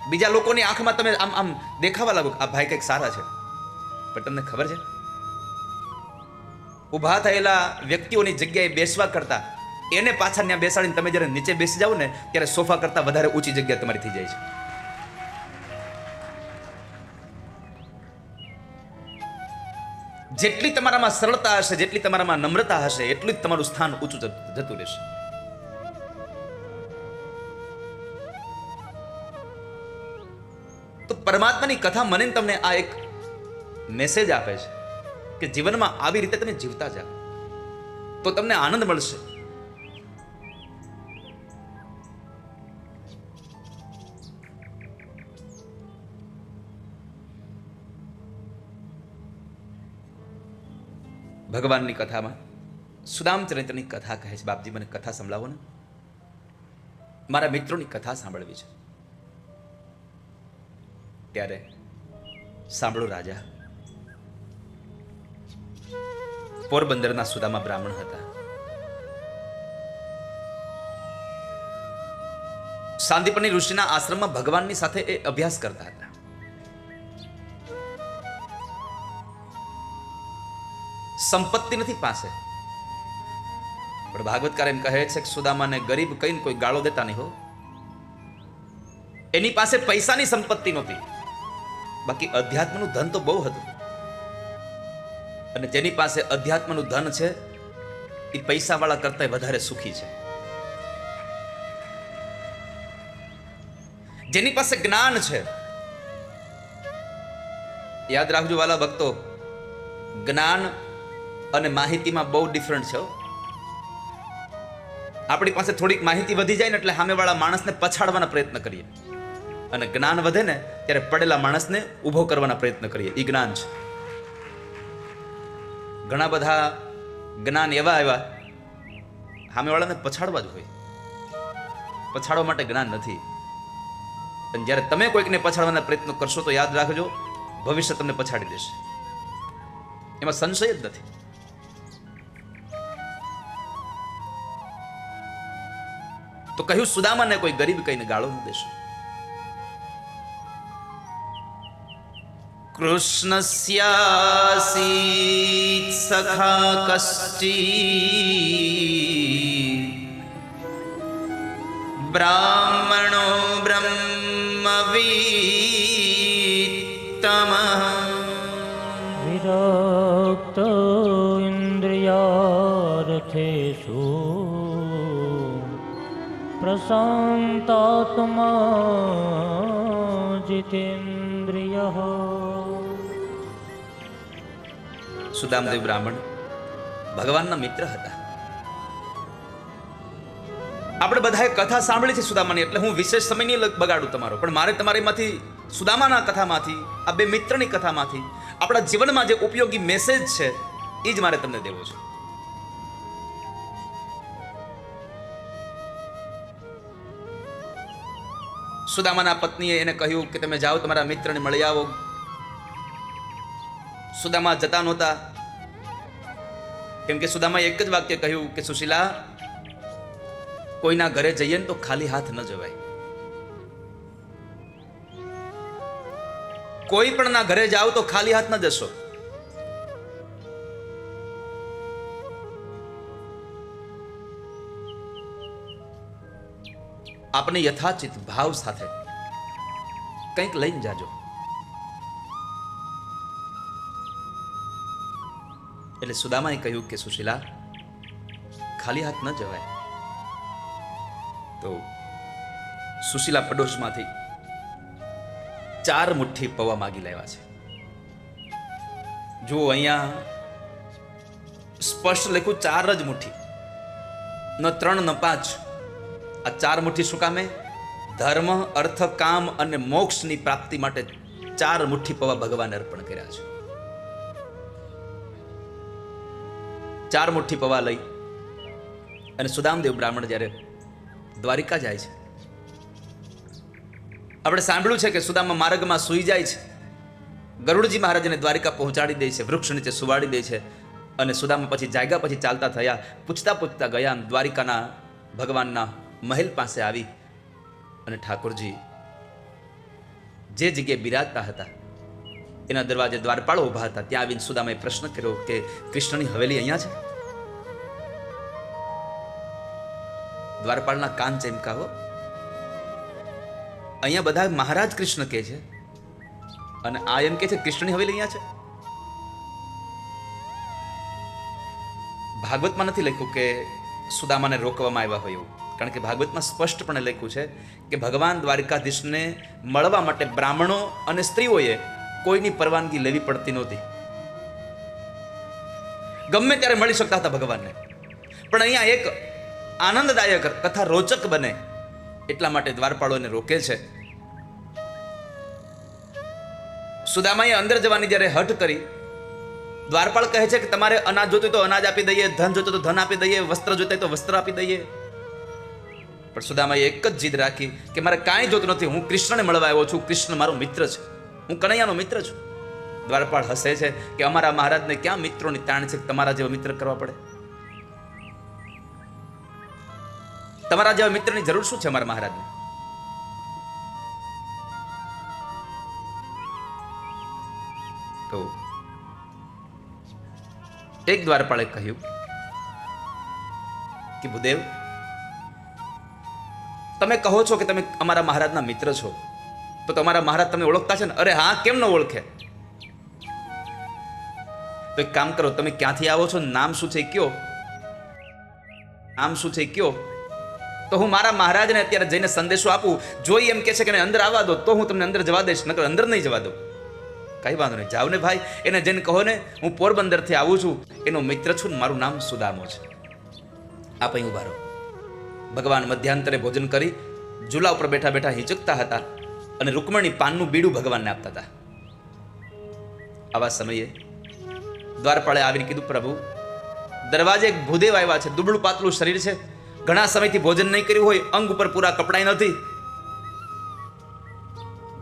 બીજા લોકોની આંખમાં તમે આમ આમ દેખાવા લાગો, આ ભાઈ કંઈક સારા છે. પણ તમને ખબર છે, ઊભા થયેલા વ્યક્તિઓની જગ્યાએ બેસવા કરતા એને પાછા ત્યાં બેસાડીને તમે જ્યારે નીચે બેસી જાઓ ને ત્યારે સોફા કરતા વધારે ઊંચી જગ્યા તમારી થઈ જાય છે. જેટલી તમારામાં સરળતા હશે, જેટલી તમારામાં નમ્રતા હશે, એટલું જ તમારું સ્થાન ઊંચું જતું રહેશે. તો પરમાત્માની કથા મને તમને આ એક મેસેજ આપે છે કે જીવનમાં આવી રીતે તમે જીવતા જાઓ તો તમને આનંદ મળશે. ભગવાનની કથામાં સુદામ ચરિત્રની કથા કહે છે, બાપજી મને કથા સંભળાવો ને, મારા મિત્રોની કથા સાંભળવી છે. ત્યારે સાંભળો રાજા, પોરબંદરના સુદામા બ્રાહ્મણ હતા. સાંદીપની ઋષિના આશ્રમમાં ભગવાનની સાથે એ અભ્યાસ કરતા હતા. સંપત્તિ નથી પાસે, પણ ભાગવતકાર એમ કહે છે કે સુદામાને ગરીબ કહીને કોઈ ગાળો દેતા નહીં હો. એની પાસે પૈસાની સંપત્તિ નહોતી, બાકી અધ્યાત્મનું ધન તો બહુ હતું. અને જેની પાસે અધ્યાત્મનું ધન છે એ પૈસાવાળા કરતા વધારે સુખી છે. જેની પાસે જ્ઞાન છે, યાદ રાખજો વાલા ભક્તો, જ્ઞાન અને માહિતીમાં બહુ ડિફરન્ટ છે. આપણી પાસે થોડીક માહિતી વધી જાય ને એટલે સામેવાળા માણસને પછાડવાના પ્રયત્ન કરીએ, અને જ્ઞાન વધે ને ત્યારે પડેલા માણસને ઊભો કરવાના પ્રયત્ન કરીએ. એ જ્ઞાન છે. ઘણા બધા જ્ઞાન એવા આવ્યા સામેવાળાને પછાડવા જ હોય, પછાડવા માટે જ્ઞાન નથી. અને જ્યારે તમે કોઈકને પછાડવાના પ્રયત્ન કરશો તો યાદ રાખજો, ભવિષ્ય તમને પછાડી દેશે, એમાં સંશય જ નથી. તો કહ્યું સુદામાને કોઈ ગરીબ કહીને ગાળો ન દેશો. કૃષ્ણસ્યાસીત સખા કશ્ચિત બ્રાહ્મણો બ્રહ્મવિત્તમઃ વિરક્ત ઇન્દ્રિયાર્થેષુ પ્રશાંતાત્મા જીતેન્દ્રિયઃ. સુદામદેવ બ્રાહ્મણ ભગવાનના મિત્ર હતા. આપણે બધાએ કથા સાંભળી છે સુદામાની, એટલે હું વિશેષ સમય નહીં બગાડું તમારો, પણ મારે તમારીમાંથી સુદામાના કથામાંથી, આ બે મિત્રની કથામાંથી આપણા જીવનમાં જે ઉપયોગી મેસેજ છે એ જ મારે તમને દેવો છે. સુદામાના પત્નીએ એને કહ્યું કે તમે જાઓ તમારા મિત્રને મળી આવો. સુદામા જતા નહોતા, કેમ કે સુદામાએ એક જ વાક્ય કહ્યું કે સુશીલા, કોઈના ઘરે જઈએ ને તો ખાલી હાથ ન જવાય. કોઈ પણ ના ઘરે જાઓ તો ખાલી હાથ ન જશો. આપણે યથાચિત ભાવ સાથે કંઈક લઈને જાજો. એટલે સુદામાએ કહ્યું કે સુશીલા, ખાલી હાથ ન જવાય. તો સુશીલા પડોશમાંથી 4 મુઠ્ઠી પૌવા માગી લાવ્યા છે. જો અહીંયા સ્પષ્ટ લખ્યું 4 જ મુઠ્ઠી, ન 3 ન 5. આ 4 મુઠ્ઠી શું કામે? ધર્મ, અર્થ, કામ અને મોક્ષની પ્રાપ્તિ માટે 4 મુઠ્ઠી પૌવા ભગવાને અર્પણ કર્યા છે. 4 મુઠ્ઠી પૌવા લઈ અને સુદામદેવ બ્રાહ્મણ જ્યારે દ્વારિકા જાય છે, આપણે સાંભળ્યું છે કે સુદામા માર્ગમાં સૂઈ જાય છે. ગરુડજી મહારાજને દ્વારિકા પહોંચાડી દે છે, વૃક્ષ નીચે સુવાડી દે છે. અને સુદામા પછી જાગ્યા પછી ચાલતા થયા, પૂછતા પૂછતા ગયા દ્વારિકાના ભગવાનના મહેલ પાસે આવી. અને ઠાકોરજી જે જગ્યાએ બિરાજતા હતા એના દરવાજે દ્વારપાળો ઊભા હતા. ત્યાં આવીને સુદામાએ પ્રશ્ન કર્યો કે કૃષ્ણની હવેલી અહીંયા છે? દ્વારપાળના કાન ચમકાવો. અહીંયા બધા મહારાજ કૃષ્ણ કહે છે અને આ એમ કે છે કૃષ્ણની હવેલી અહીંયા છે. ભાગવતમાં નથી લખ્યું કે સુદામાને રોકવામાં આવ્યા હોય એવું, કારણ કે ભાગવતમાં સ્પષ્ટપણે લખ્યું છે કે ભગવાન દ્વારકાધીશને મળવા માટે બ્રાહ્મણો અને સ્ત્રીઓએ કોઈની પરવાનગી લેવી પડતી નહોતી. ગમે ત્યારે મળી શકતા હતા ભગવાનને. પણ અહીંયા એક આનંદદાયક કથા રોચક બને એટલા માટે દ્વારપાળો એને રોકે છે. સુદામાએ અંદર જવાની જ્યારે હઠ કરી, દ્વારપાળ કહે છે કે તમારે અનાજ જોતું તો અનાજ આપી દઈએ, ધન જોતું તો ધન આપી દઈએ, વસ્ત્ર જોતા તો વસ્ત્ર આપી દઈએ. પણ સુદામાએ એક જ જીદ રાખી કે મારે કાંઈ જોતું નથી, હું કૃષ્ણને મળવા આવ્યો છું, કૃષ્ણ મારો મિત્ર છે, હું કનૈયાનો મિત્ર છું. દ્વારપાળ હસે છે કે અમારા મહારાજને ક્યાં મિત્રોની તાણ છે, તમારા જેવા મિત્ર કરવા પડે? તમારા જેવા મિત્રની જરૂર શું છે અમારા મહારાજને? તો એક દ્વારપાળે કહ્યું કે ભૂદેવ, તમે કહો છો કે તમે અમારા મહારાજના મિત્ર છો, તો તમારા મહારાજ તમને ઓળખતા છે ને? અરે હા, કેમ ન ઓળખે? તો એક કામ કરો, તમે ક્યાંથી આવો છો, નામ શું છે કયો, નામ શું છે કયો, તો હું મારા મહારાજને અત્યારે જઈને સંદેશો આપું. જોઈ એમ કે છે કે અંદર આવવા દો તો હું તમને અંદર જવા દઈશ, નકર અંદર નહીં જવા દો. કઈ વાંધો નહીં, જાવ ને ભાઈ, એને જઈને કહો ને હું પોરબંદરથી આવું છું, એનો મિત્ર છું ને મારું નામ સુદામો છે. આપ અહીં ઉભા રહો. ભગવાન મધ્યાંતરે ભોજન કરી ઝૂલા ઉપર બેઠા બેઠા હિંચકતા હતા અને રૂકમણી પાનનું બીડું ભગવાનને આપતા હતા. આવા સમયે દ્વારપાળે આવીને કીધું, પ્રભુ દરવાજે એક ભૂદેવ આવ્યા છે, દુબળું પાતળું શરીર છે, ઘણા સમયથી ભોજન નહીં કર્યું હોય, અંગ ઉપર પૂરા કપડાં નથી.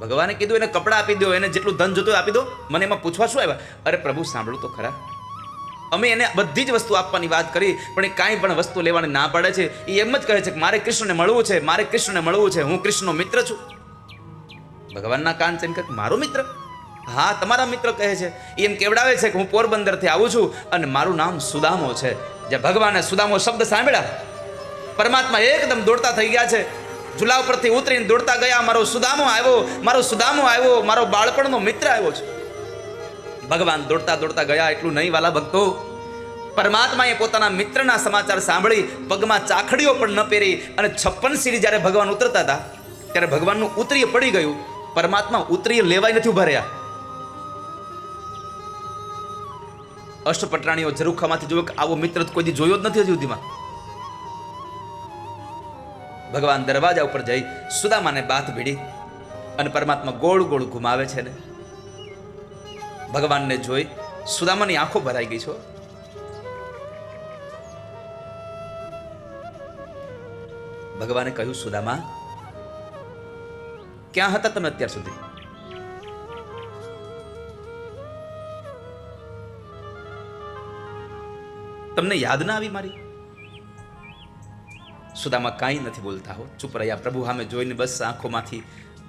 ભગવાને કીધું એને કપડાં આપી દો, એને જેટલું ધન જોતું આપી દો, મને એમાં પૂછવા શું આવ્યા? અરે પ્રભુ સાંભળું તો ખરા, અમે એને બધી જ વસ્તુ આપવાની વાત કરી, પણ એ કાંઈ પણ વસ્તુ લેવાની ના પાડે છે. એ એમ જ કહે છે કે મારે કૃષ્ણને મળવું છે, મારે કૃષ્ણને મળવું છે, હું કૃષ્ણનો મિત્ર છું. ભગવાનના કાન છે કે મારો મિત્ર? હા, તમારા મિત્ર કહે છે. એ એમ કેવડાવે છે કે હું પોરબંદરથી આવું છું અને મારું નામ સુદામો છે. જે ભગવાને સુદામો શબ્દ સાંભળ્યા, પરમાત્મા એકદમ દોડતા થઈ ગયા છે, ઝૂલા ઉપરથી ઉતરીને દોડતા ગયા, મારો સુદામો આવ્યો, મારો સુદામો આવ્યો, મારો બાળપણનો મિત્ર આવ્યો છે. ભગવાન દોડતા દોડતા ગયા. એટલું નહીં વાલા ભક્તો, પરમાત્માએ પોતાના મિત્રના સમાચાર સાંભળી પગમાં ચાખડીઓ પણ ન પહેરી અને 56 સીડી જ્યારે ભગવાન ઉતરતા હતા ત્યારે ભગવાનનું ઉતરીય પડી ગયું. પરમાત્મા ઉતરીય લેવાય નથી ઉભા રહ્યા. અષ્ટપટરાણીઓ ઝરૂખામાંથી જોયો કે આવો મિત્ર કોઈ દી જોયો જ નથી હજી સુધીમાં. ભગવાન દરવાજા ઉપર જઈ સુદામાને બાથ ભીડી અને પરમાત્મા ગોળ ગોળ ઘુમાવે છે ને ભગવાનને જોઈ સુદામાની આંખો ભરાઈ ગઈ છો. ભગવાને કહ્યું, સુદામા ક્યાં હતા તમે અત્યાર સુધી? તમને યાદ ના આવી મારી? સુદામા કાંઈ નથી બોલતા હો, ચૂપ રહ્યા. પ્રભુ સામે જોઈને બસ આંખોમાંથી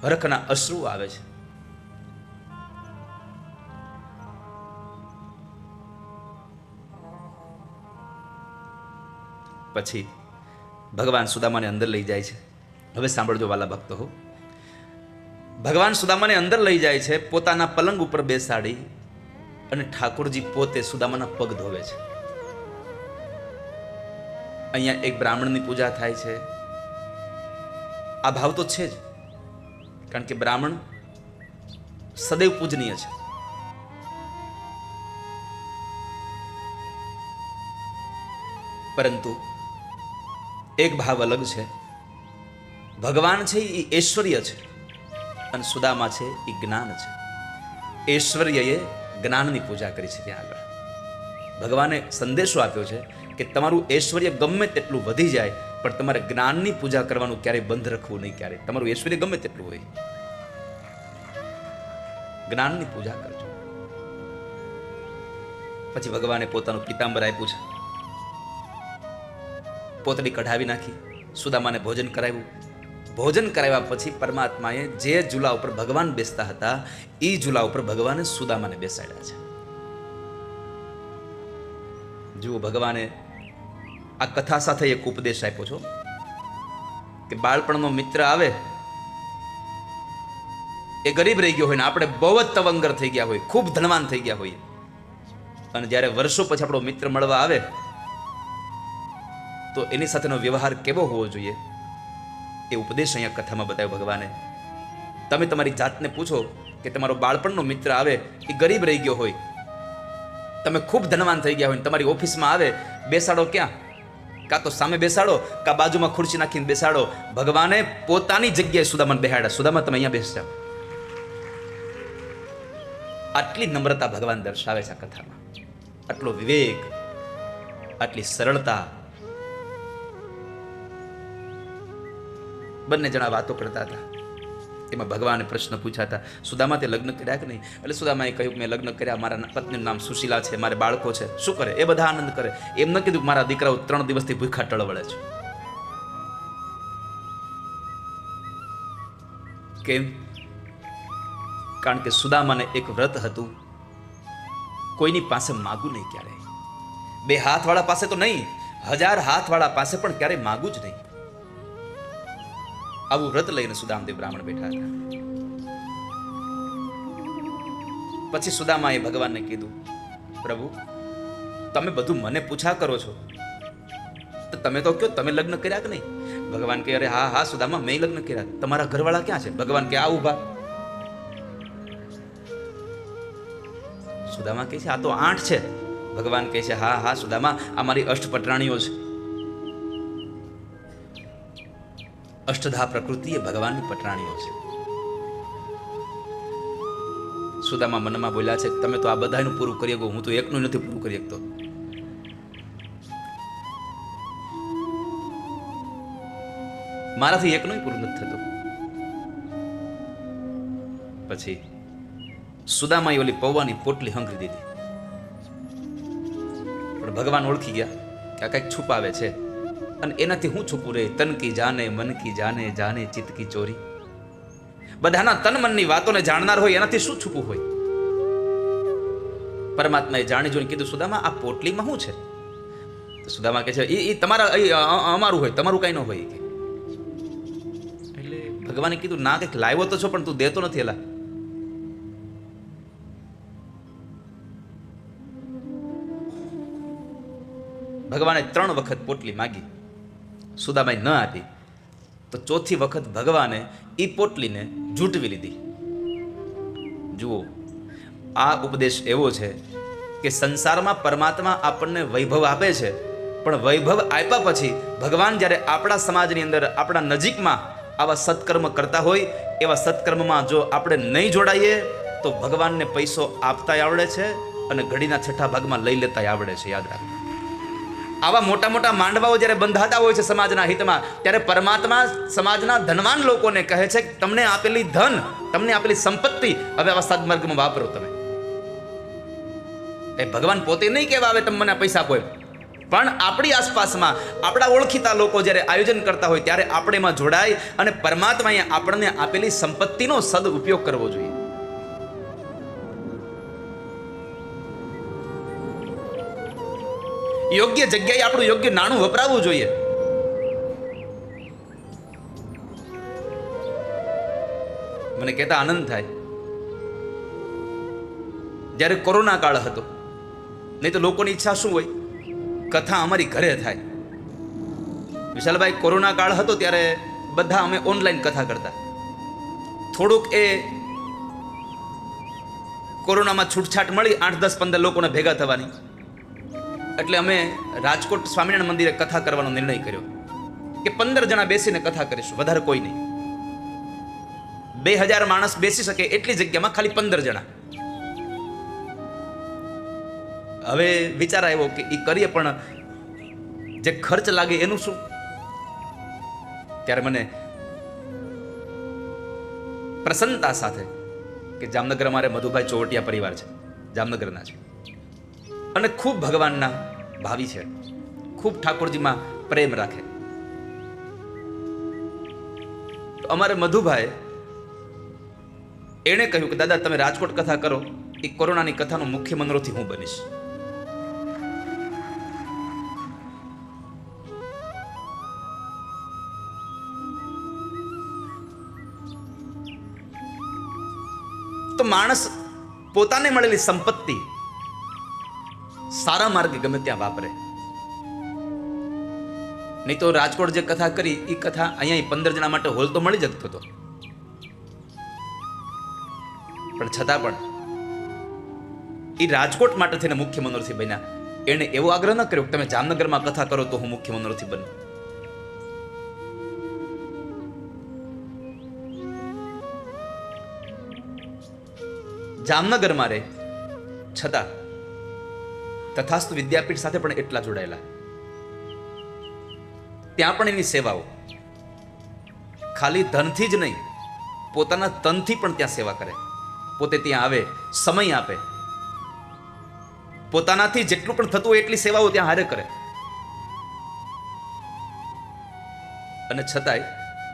હરખના અશ્રુ આવે છે. પછી ભગવાન સુદામાને અંદર લઈ જાય છે. હવે સાંભળજો વાલા ભક્તો હો, ભગવાન સુદામાને અંદર લઈ જાય છે, પોતાના પલંગ ઉપર બેસાડી અને ઠાકોરજી પોતે સુદામાના પગ ધોવે છે. અહીંયા એક બ્રાહ્મણની પૂજા થાય છે, આ ભાવ તો છે જ, કારણ કે બ્રાહ્મણ સદૈવ પૂજનીય છે. પરંતુ એક ભાવ અલગ છે. ભગવાન છે એ ઐશ્વર્ય છે અને સુદામા છે એ જ્ઞાન છે. ઐશ્વર્યએ જ્ઞાનની પૂજા કરી છે. ત્યાં આગળ ભગવાને સંદેશો આપ્યો છે કે તમારું ઐશ્વર્ય ગમે તેટલું વધી જાય પણ તમારે જ્ઞાનની પૂજા કરવાનું ક્યારેય બંધ રાખવું નહીં. ક્યારે તમારું ઐશ્વર્ય ગમે તેટલું હોય, જ્ઞાનની પૂજા કરજો. પછી ભગવાને પોતાનું પિતાંબર આપ્યું છે, પોતડી કઢાવી નાખી, સુદામાને ભોજન કરાવ્યું. ભોજન કરાવ્યા પછી પરમાત્માએ જે ઝૂલા ઉપર ભગવાન બેસતા હતા એ ઝૂલા ઉપર ભગવાને સુદામાને બેસાડ્યા છે. જુઓ, ભગવાને આ કથા સાથે એક ઉપદેશ આપ્યો છો કે બાળપણનો મિત્ર આવે એ ગરીબ રહી ગયો હોય ને આપણે બહુ જ તવંગર થઈ ગયા હોય, ખૂબ ધનવાન થઈ ગયા હોઈએ, અને જ્યારે વર્ષો પછી આપણો મિત્ર મળવા આવે તો એની સાથેનો વ્યવહાર કેવો હોવો જોઈએ એ ઉપદેશ અહીંયા કથામાં બતાવ્યો ભગવાને. તમે તમારી જાતને પૂછો કે તમારો બાળપણનો મિત્ર આવે એ ગરીબ રહી ગયો હોય, તમે ખૂબ ધનવાન થઈ ગયા હોય, તમારી ઓફિસમાં આવે, બેસાડો ક્યાં? કાં તો સામે બેસાડો, કાં બાજુમાં ખુરશી નાખીને બેસાડો. ભગવાને પોતાની જગ્યાએ સુદામાને બેહાડ્યા. સુદામા, તમે અહીંયા બેસી જાઓ. આટલી નમ્રતા ભગવાન દર્શાવે છે આ કથામાં, આટલો વિવેક, આટલી સરળતા. બંને જણા વાતો કરતા હતા. એમાં ભગવાને પ્રશ્ન પૂછ્યા હતા, સુદામા તે લગ્ન કર્યા કે નહીં? એટલે સુદામાએ કહ્યું, મેં લગ્ન કર્યા, મારા પત્નીનું નામ સુશીલા છે, મારે બાળકો છે. શું કરે? એ બધા આનંદ કરે. એમ ન કીધું મારા દીકરાઓ 3 દિવસથી ભૂખા ટળવળે છે. કેમ? કારણ કે સુદામાને એક વ્રત હતું, કોઈની પાસે માગું નહીં ક્યારે. 2 હાથવાળા પાસે તો નહીં, 1000 હાથવાળા પાસે પણ ક્યારે માગું જ નહીં. આવું વ્રત લઈને સુદામદેવ બ્રાહ્મણ બેઠા હતા. પછી સુદામાએ ભગવાનને કીધું, પ્રભુ, તમે બધું મને પૂછા કરો છો, તો તમે તો કહો તમે લગ્ન કર્યા કે નહીં? ભગવાન કહે, અરે હા હા સુદામા, મેં લગ્ન કર્યા. તમારા ઘરવાળા ક્યાં છે? ભગવાન કે, આ ઉભા. સુદામા કહે છે, આ તો 8 છે. ભગવાન કહે છે, હા હા સુદામા, આ મારી અષ્ટપટરાણીઓ છે. અષ્ટધા પ્રકૃતિ એ ભગવાનની પટરાણીઓ છે. સુદામા મનમાં બોલ્યા છે, તમે તો આ બધાનું પૂરું કરી શકો, હું તો એકનું નથી પૂરું કરી શકતો. મારાથી એકનું પૂરું નથી થતું. પછી સુદામાએ ઓલી પૌવાની પોટલી હંગરી દીધી. પણ ભગવાન ઓળખી ગયા કે આ કંઈક છુપાવે છે, અને એનાથી હું છુપું રે? તન કી જાને, મન કી જાને, જાને ચિત્ત કી ચોરી. બધાના તન મનની વાતોને જાણનાર હોય, એનાથી શું છુપું હોય? પરમાત્માએ જાણી જોઈને કીધું, સુદામા આ પોટલીમાં શું છે? તો સુદામા કહે છે, એ તમારા અમારું હોય, તમારું કઈ ન હોય. એટલે ભગવાને કીધું, ના કંઈક લાવ્યો તો છો પણ તું દેતો નથી. એલા ભગવાને 3 વખત પોટલી માગી, સુદામાએ ન આપી. તો 4થી વખત ભગવાને એ પોટલીને ઝૂંટવી લીધી. જુઓ, આ ઉપદેશ એવો છે કે સંસારમાં પરમાત્મા આપણને વૈભવ આપે છે, પણ વૈભવ આપ્યા પછી ભગવાન જ્યારે આપણા સમાજની અંદર, આપણા નજીકમાં આવા સત્કર્મ કરતા હોય, એવા સત્કર્મમાં જો આપણે નહીં જોડાઈએ તો ભગવાનને પૈસો આપતા આવડે છે અને ઘડીના 6ઠા ભાગમાં લઈ લેતા આવડે છે. યાદ રાખો, આવા મોટા મોટા માંડવાઓ જ્યારે બંધાતા હોય છે સમાજના હિતમાં, ત્યારે પરમાત્મા સમાજના ધનવાન લોકોને કહે છે, તમને આપેલી ધન, તમને આપેલી સંપત્તિ હવે આવા સદમાર્ગમાં વાપરો. તમે એ ભગવાન પોતે નહીં કહેવા આવે તમે મને પૈસા આપો, પણ આપણી આસપાસમાં આપણા ઓળખીતા લોકો જ્યારે આયોજન કરતા હોય ત્યારે આપણે એમાં જોડાય અને પરમાત્માએ આપણને આપેલી સંપત્તિનો સદઉપયોગ કરવો જોઈએ. યોગ્ય જગ્યાએ આપણું યોગ્ય નાણું વપરાવવું જોઈએ. મને કહેતા આનંદ થાય, જ્યારે કોરોના કાળ હતો, નહીં તો લોકોની ઈચ્છા શું હોય, કથા અમારી ઘરે થાય. વિશાલભાઈ, કોરોના કાળ હતો ત્યારે બધા અમે ઓનલાઈન કથા કરતા. થોડુંક એ કોરોનામાં છૂટછાટ મળી 8, 10, 15 લોકોને ભેગા થવાની, એટલે અમે રાજકોટ સ્વામિનારાયણ મંદિરે કથા કરવાનો નિર્ણય કર્યો કે 15 જણા બેસીને કથા કરીશું, વધારે કોઈ નહીં. 2000 માણસ બેસી શકે એટલી જગ્યામાં ખાલી 15 જણા. હવે વિચાર આવ્યો કે એ કરીએ, પણ જે ખર્ચ લાગે એનું શું? ત્યારે મને પ્રસન્નતા સાથે કે જામનગર અમારે મધુભાઈ ચોવટિયા પરિવાર છે, જામનગરના છે, અને ખૂબ ભગવાનના ભાવી છે, ખૂબ ઠાકોરજીમાં પ્રેમ રાખે. તો અમારે મધુભાઈ એણે કહ્યું કે દાદા તમે રાજકોટ કથા કરો, એ કોરોનાની કથાનો મુખ્ય મનોરથી હું બનીશ. તો માણસ પોતાને મળેલી સંપત્તિ સારા માર્ગે ગમે ત્યાં વાપરે. નહીં તો રાજકોટ જે કથા કરી એ કથા અહીંયા 15 જણા માટે હોલ તો મળી જતો હતો, પણ છતાં પણ એ રાજકોટ માટે થઈને મુખ્ય મનોરથી બન્યા. એને એવો આગ્રહ ન કર્યો કે તમે જામનગરમાં કથા કરો તો હું મુખ્ય મનોરથી બનું. જામનગરમાં રહે છતાં તથાસ્તુ વિદ્યાપીઠ સાથે પણ એટલા જોડાયેલા. ત્યાં પણ એની સેવાઓ ખાલી ધનથી જ નહીં, પોતાના તનથી પણ ત્યાં સેવા કરે. પોતે ત્યાં આવે, સમય આપે, પોતાનાથી જેટલું પણ થતું હોય એટલી સેવાઓ ત્યાં હારે કરે. અને છતાંય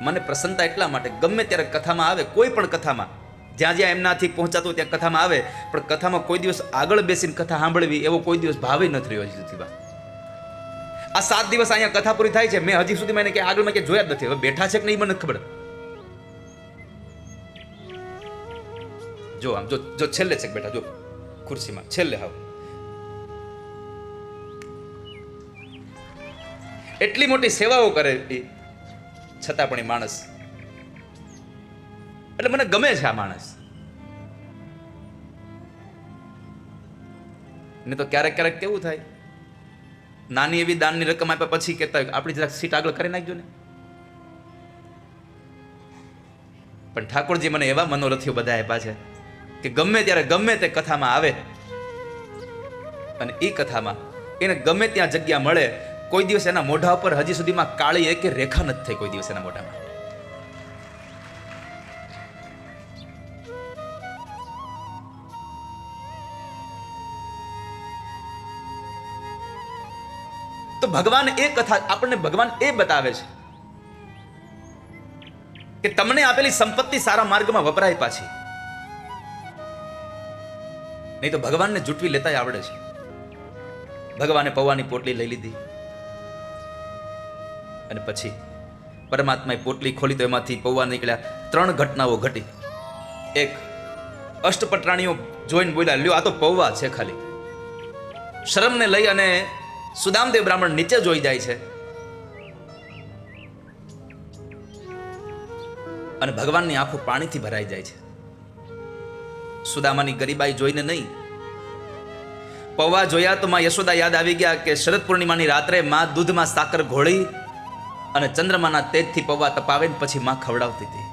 મને પ્રસન્નતા એટલા માટે, ગમે ત્યારે કથામાં આવે, કોઈ પણ કથામાં જ્યાં જ્યાં એમનાથી પહોંચાતું ત્યાં કથામાં આવે, પણ કથામાં કોઈ દિવસ આગળ બેસીને કથા સાંભળવી એવો કોઈ દિવસ ભાવે નથી રહ્યો હજી સુધીમાં. આ 7 દિવસ અહીંયા કથા પૂરી થાય છે, મેં હજી સુધી મને કે આગળ મેં કે જોયા જ નથી. હવે બેઠા છે કે નહીં મને ખબર. જો આમ જો છેલ્લે છે બેઠા, જો ખુરશીમાં છેલ્લે હાવ. એટલી મોટી સેવાઓ કરે એ છતાં પણ એ માણસ, એટલે મને ગમે છે આ માણસ. ને તો ક્યારેક ક્યારેક કેવું થાય, નાની એવી દાનની રકમ આપ્યા પછી કહેતા હોય આપણી જરાક સીટ આગળ કરી નાખજો ને. પણ ઠાકોરજી મને એવા મનોરથીઓ બધા આપ્યા છે કે ગમે ત્યારે ગમે તે કથામાં આવે અને એ કથામાં એને ગમે ત્યાં જગ્યા મળે, કોઈ દિવસ એના મોઢા ઉપર હજી સુધીમાં કાળી એક રેખા નથી થઈ કોઈ દિવસ એના મોઢામાં. તો ભગવાન એ કથા આપણને ભગવાન એ બતાવે છે કે તમને આપેલી સંપત્તિ સારા માર્ગમાં વપરાય પાછી. નહીં તો ભગવાનને જૂટવી લેતા આવડે છે. ભગવાને પૌવાની પોટલી લઈ લીધી અને પછી પરમાત્માએ પોટલી ખોલી તો એમાંથી પૌવા નીકળ્યા. 3 ઘટનાઓ ઘટી. એક, અષ્ટપટરાણીઓ જોઈને બોલ્યા, લ્યો આ તો પૌવા છે ખાલી. શરમને લઈ અને સુદામદેવ બ્રાહ્મણ નીચે જોઈ જાય છે અને ભગવાનની આંખો પાણીથી ભરાઈ જાય છે. સુદામાની ગરીબાઈ જોઈને નહીં, પૌવા જોયા તો માં યશોદા યાદ આવી ગયા કે શરદ પૂર્ણિમાની રાત્રે માં દૂધમાં સાકર ઘોળી અને ચંદ્રમાના તેજથી પૌવા તપાવે ને પછી માં ખવડાવતી હતી.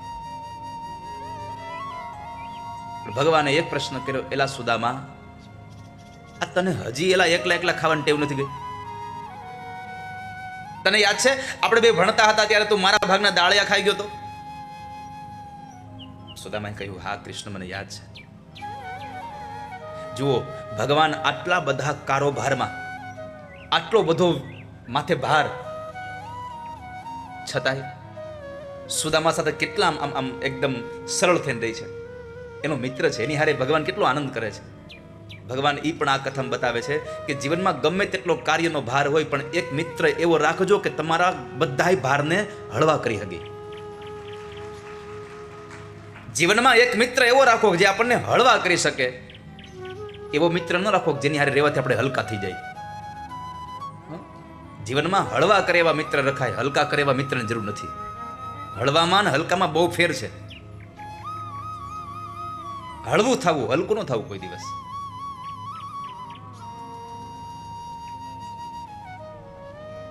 ભગવાને એક પ્રશ્ન કર્યો, એલા સુદામા, આ તને હજી એલા એકલા ખાવાની ટેવ નથી ગઈ? તને યાદ છે આપણે બે ભણતા હતા ત્યારે તું મારા ભાગના દાળિયા ખાઈ ગયો તો? સુદામાએ કહ્યું, હા કૃષ્ણ, મને યાદ છે. જુઓ, ભગવાન આટલા બધા કારોબારમાં, આટલો બધો માથે ભાર, છતાંય સુદામા સાથે કેટલા આમ એકદમ સરળ થઈને રહી છે. એનો મિત્ર છે, એની હારે ભગવાન કેટલો આનંદ કરે છે. ભગવાન એ પણ આ કથામાં બતાવે છે કે જીવનમાં ગમે તેટલો કાર્યનો ભાર હોય પણ એક મિત્ર એવો રાખજો કે તમારા બધાય ભારને હળવા કરી શકે. જીવનમાં એક મિત્ર એવો રાખો જે આપણને હળવા કરી શકે. એવો મિત્ર ન રાખો જેની હારે રહેવાથી આપણે હલકા થઈ જાય. જીવનમાં હળવા કરે એવા મિત્ર રખાય, હલકા કરે એવા મિત્રની જરૂર નથી. હળવામાં ને હલકામાં બહુ ફેર છે. હળવું થવું, હલકું ન થવું કોઈ દિવસ.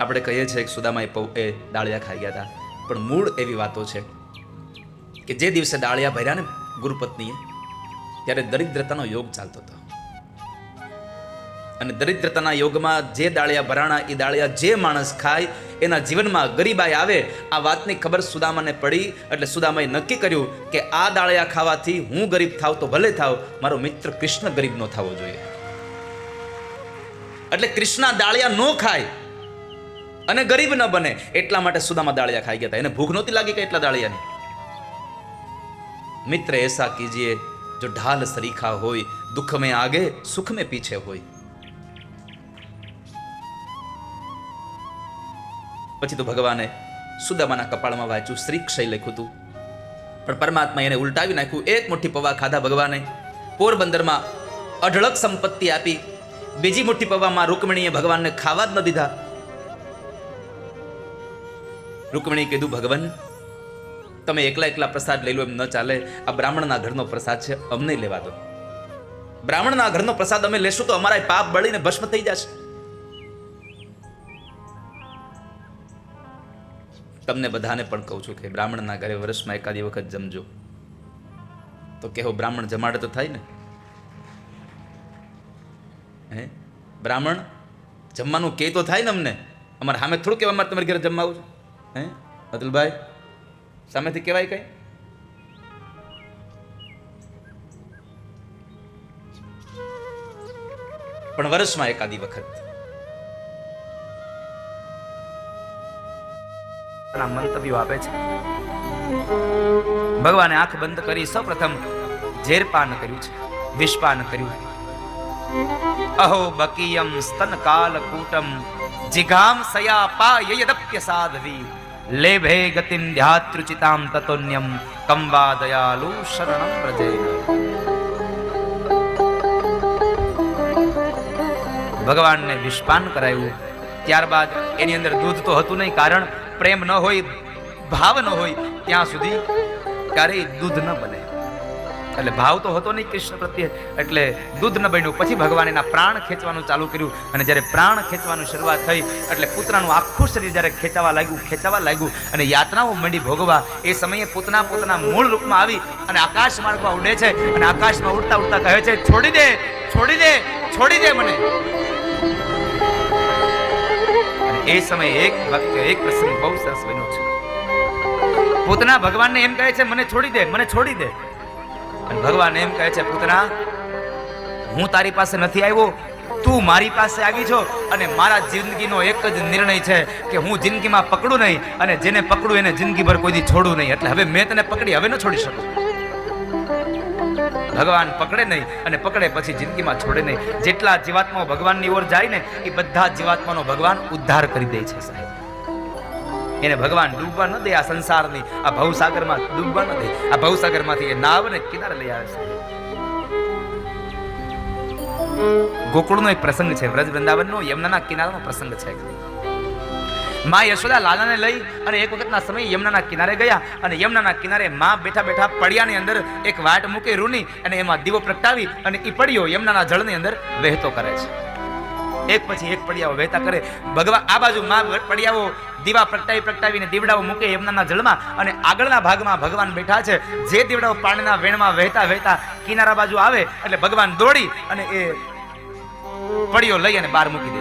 આપણે કહીએ છીએ કે સુદામા એ ડાળિયા ખાઈ ગયા હતા, પણ મૂળ એવી વાતો છે કે જે દિવસે ડાળિયા ભર્યા ને ગુરુપત્નીએ, ત્યારે દરિદ્રતાનો યોગ ચાલતો હતો. અને દરિદ્રતાના યોગમાં જે ડાળિયા ભરાણા એ ડાળિયા જે માણસ ખાય એના જીવનમાં ગરીબાઈ આવે. આ વાતની ખબર સુદામાને પડી, એટલે સુદામાએ નક્કી કર્યું કે આ ડાળિયા ખાવાથી હું ગરીબ થાવ તો ભલે થાવ, મારો મિત્ર કૃષ્ણ ગરીબ ન થવો જોઈએ. એટલે કૃષ્ણ ડાળિયા ન ખાય અને ગરીબ ન બને, એટલા માટે સુદામા ડાળિયા ખાઈ ગયા હતા. એને ભૂખ નહોતી લાગી કે એટલા ડાળિયાની. મિત્ર એસા કીજીએ જો ઢાલ સરીખા હોય, દુઃખ में आगे सुख में पीछे હોય. પછી તો ભગવાને સુદામાના કપાળમાં વાંચ્યું, શ્રીક્ષય લખ્યું હતું, પણ પરમાત્મા એને ઉલટાવી નાખ્યું. એક મુઠ્ઠી પૌવા ખાધા ભગવાને, પોરબંદરમાં અઢળક સંપત્તિ આપી. બીજી મુઠ્ઠી પૌવામાં રૂકમણીએ ભગવાનને ખાવા જ ન દીધા. રૂકમણીએ કીધું, ભગવાન તમે એકલા એકલા પ્રસાદ લઈ લો એમ ન ચાલે, આ બ્રાહ્મણના ઘરનો પ્રસાદ છે, અમને લેવા દો. બ્રાહ્મણના ઘરનો પ્રસાદ અમે લેશું તો અમારા પાપ બળીને ભસ્મ થઈ જશે. તમને બધાને પણ કહું છું કે બ્રાહ્મણના ઘરે વર્ષમાં એકાદી વખત જમજો. તો કેવો બ્રાહ્મણ જમાડે તો થાય ને. હે બ્રાહ્મણ જમવાનું કે તો થાય ને અમને. અમારે સામે થોડું કેવા અમારે તમારી ઘરે જમવાનું છે? હે અતુલભાઈ, સામેથી કહેવાય કઈ? પણ વર્ષમાં એકાદી વખત મંતવ્યો આપે છે. ભગવાને આંખ બંધ કરી સૌપ્રથમ ઝેરપાન કર્યું છે, વિષપાન કર્યું. અહો બકીયમ સ્તન કાલકૂટમ જિઘામ સયા પાયયદપ્ય સાધવી લેભે ગતિમ ધ્યાતૃચિતામ તતોન્યમ કંવા દયાલુ શરણમ વ્રજે. ભગવાનને વિષપાન કરાયું. ત્યારબાદ એની અંદર દૂધ તો હતું નહીં, કારણ પ્રેમ ન હોય, ભાવ ન હોય ત્યાં સુધી ક્યારેય દૂધ ન બને. એટલે ભાવ તો હતો નહીં કૃષ્ણ પ્રત્યે, એટલે દૂધ ન બન્યું. પછી ભગવાન એના પ્રાણ ખેંચવાનું ચાલુ કર્યું. અને જ્યારે પ્રાણ ખેંચવાની શરૂઆત થઈ એટલે પુતનાનું આખું શરીર જ્યારે ખેંચાવા લાગ્યું અને યાતનાઓ મંડી ભોગવા, એ સમયે પૂતના પોતાના મૂળ રૂપમાં આવી અને આકાશ માર્ગમાં ઉડે છે. અને આકાશમાં ઉડતા ઉડતા કહે છે, છોડી દે, છોડી દે, છોડી દે મને. એ સમયે એક પ્રસંગ બહુ સરસ બન્યો છે. પૂતના ભગવાનને એમ કહે છે, મને છોડી દે, મને છોડી દે. અને ભગવાન એમ કહે છે, પૂતના હું તારી પાસે નથી આવ્યો, તું મારી પાસે આવી છો. અને મારા જિંદગીનો એક જ નિર્ણય છે કે હું જિંદગીમાં પકડું નહીં, અને જેને પકડું એને જિંદગીભર કોઈ દી છોડું નહીં. એટલે હવે મેં તને પકડી, હવે ન છોડી શકું. ભગવાન પકડે નહીં, અને પકડે પછી જિંદગીમાં છોડે નહીં. જેટલા જીવાત્માઓ ભગવાનની ઓર જાય ને, એ બધા જીવાત્માનો ભગવાન ઉદ્ધાર કરી દે છે સાહેબ. એને ભગવાન ડૂબવા ન દે. આ સંસારની આ ભવસાગરમાં ડૂબવા ન દે. આ ભવસાગરમાંથી એ નાવને કિનારે લઈ આવે છે. ગોકુળનો એક પ્રસંગ છે, વ્રજ વૃંદાવનનો યમુનાના કિનારાનો પ્રસંગ છે. માં યશોદા લાલાને લઈ અને એક વખતના સમયે યમુનાના કિનારે ગયા. અને યમુનાના કિનારે માં બેઠા બેઠા પડિયાની અંદર એક વાટ મૂકી રૂની, અને એમાં દીવો પ્રગટાવી અને એ પડિયો યમુનાના જળની અંદર વહેતો કરે છે. એક પછી એક પડિયાઓ વહેતા કરે. ભગવાન આ બાજુ માં પડિયાઓ દીવા પ્રગટાવીને દીવડાઓ મૂકે યમુનાના જળમાં, અને આગળના ભાગમાં ભગવાન બેઠા છે. જે દીવડાઓ પાણીના વેણમાં વહેતા કિનારા બાજુ આવે એટલે ભગવાન દોડી અને એ પડિયો લઈ અને બહાર મૂકી દે.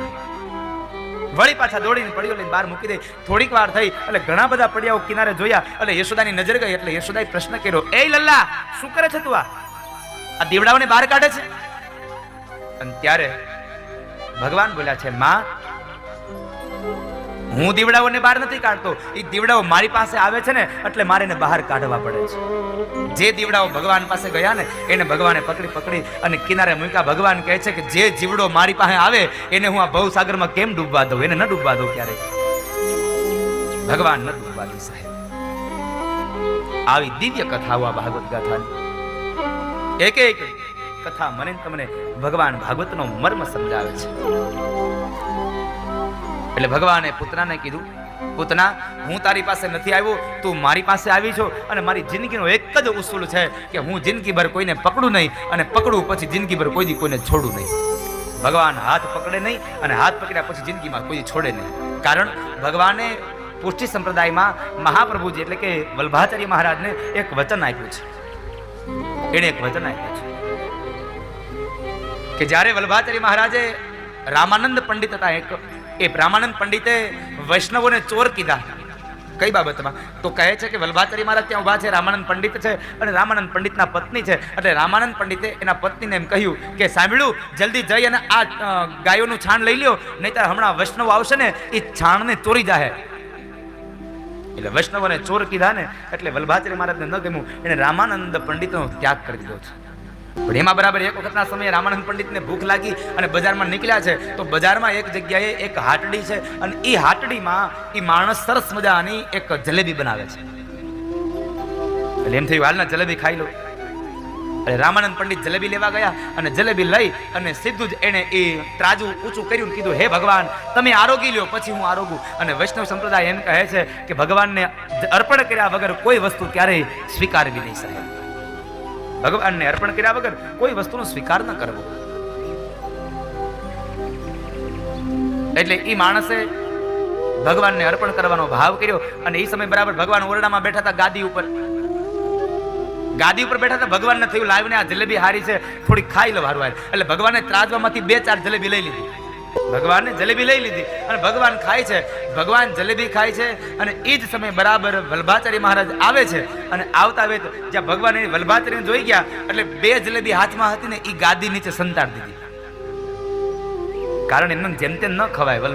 વળી પાછા દોડીને પડિયો લઈને બહાર મૂકી દે. થોડીક વાર થઈ એટલે ઘણા બધા પડિયાઓ કિનારે જોયા. એટલે યશોદાની નજર ગઈ. એટલે યશોદાએ પ્રશ્ન કર્યો, એ લલ્લા, શું કરે છે તું? આ દીવડાઓને બહાર કાઢે છે? અને ત્યારે ભગવાન બોલ્યા છે, માં હું દીવડાઓને બહાર નથી કાઢતો. એ દીવડાઓ મારી પાસે આવે છે ને, એટલે મારે એને બહાર કાઢવા પડે છે. જે દીવડાઓ ભગવાન પાસે ગયા ને, એને ભગવાને પકડી અને કિનારે મૂક્યા. ભગવાન કહે છે કે જે જીવડો મારી પાસે આવે એને હું આ ભવસાગરમાં કેમ ડૂબવા દઉં? એને ન ડૂબવા દઉં ક્યારે. ભગવાન ન ડૂબવા દે સાહેબ. આવી દિવ્ય કથાઓ આ ભાગવત ગાથાની. એક એક કથા મને તમને ભગવાન ભાગવતનો મર્મ સમજાવે છે. એટલે ભગવાને પૂતનાને કીધું, પૂતના, હું તારી પાસે નથી આવ્યો, તું મારી પાસે આવી છો, અને મારી જિંદગીનો એક જ ઉસૂલ છે કે હું જિંદગીભર કોઈને પકડું નહીં, અને પકડું પછી જિંદગીભર કોઈ દી કોઈને છોડું નહીં. ભગવાન હાથ પકડે નહીં, અને હાથ પકડ્યા પછી જિંદગીમાં કોઈ છોડે નહીં. કારણ ભગવાને પુષ્ટિ સંપ્રદાયમાં મહાપ્રભુજી એટલે કે વલ્ભાચાર્ય મહારાજને એક વચન આપ્યું છે. એણે એક વચન આપ્યું છે કે જ્યારે વલ્ભાચાર્ય મહારાજે રામાનંદ પંડિત હતા, એ રામાનંદ પંડિતે વૈષ્ણવોને ચોર કીધા. કઈ બાબતમાં? તો કહે છે કે વલ્ભાચાર્ય મહારાજ ત્યાં ઉભા છે, રામાનંદ પંડિત છે, અને રામાનંદ પંડિતના પત્ની છે. એટલે રામાનંદ પંડિતે એના પત્નીને એમ કહ્યું કે સાંભળ્યું, જલ્દી જઈ અને આ ગાયોનું છાણ લઈ લ્યો, નહીતર હમણાં વૈષ્ણવ આવશે ને એ છાણને ચોરી જાહે. એટલે વૈષ્ણવોને ચોર કીધા ને એટલે વલ્ભાચાર્ય મહારાજને ન ગમ્યું, એને રામાનંદ પંડિતનો ત્યાગ કરી દીધો છે. પણ એમાં બરાબર એક વખતના સમયે રામાનંદ પંડિતને ભૂખ લાગી અને બજારમાં નીકળ્યા છે. તો બજારમાં એક જગ્યાએ એક હાટડી છે, અને એ હાટડીમાં એ માણસ સરસ મજાની એક જલેબી બનાવે છે. એટલે એમ થયું હાલના જલેબી ખાઈ લો. એટલે રામાનંદ પંડિત જલેબી લેવા ગયા, અને જલેબી લઈ અને સીધું જ એને એ ત્રાજુ ઊંચું કર્યું, કીધું, હે ભગવાન, તમે આરોગી લ્યો પછી હું આરોગું. અને વૈષ્ણવ સંપ્રદાય એમ કહે છે કે ભગવાનને અર્પણ કર્યા વગર કોઈ વસ્તુ ક્યારેય સ્વીકારવી નહીં સાહેબ. ભગવાનને અર્પણ કર્યા વગર કોઈ વસ્તુનો સ્વીકાર ન કરવો. એટલે એ માણસે ભગવાનને અર્પણ કરવાનો ભાવ કર્યો, અને એ સમય બરાબર ભગવાન ઓરડામાં બેઠા હતા, ગાદી ઉપર બેઠા હતા. ભગવાનને થયું, લાવીને આ જલેબી હારી છે, થોડી ખાઈ લો હારું. એટલે ભગવાને ત્રાજવામાંથી 2-4 જલેબી લઈ લીધી. ભગવાને જલેબી લઈ લીધી અને ભગવાન ખાય છે. ભગવાન જલેબી ખાય છે, અને એ જ સમયે બરાબર વલ્ભાચાર્ય મહારાજ આવે છે. અને આવતા આવે તો જ્યાં ભગવાન વલ્ભાચાર્યને જોઈ ગયા, એટલે 2 જલેબી હાથમાં હતી ને એ ગાદી નીચે સંતાડી દીધી. કારણ એમને જેમ તેમ ન ખવાય.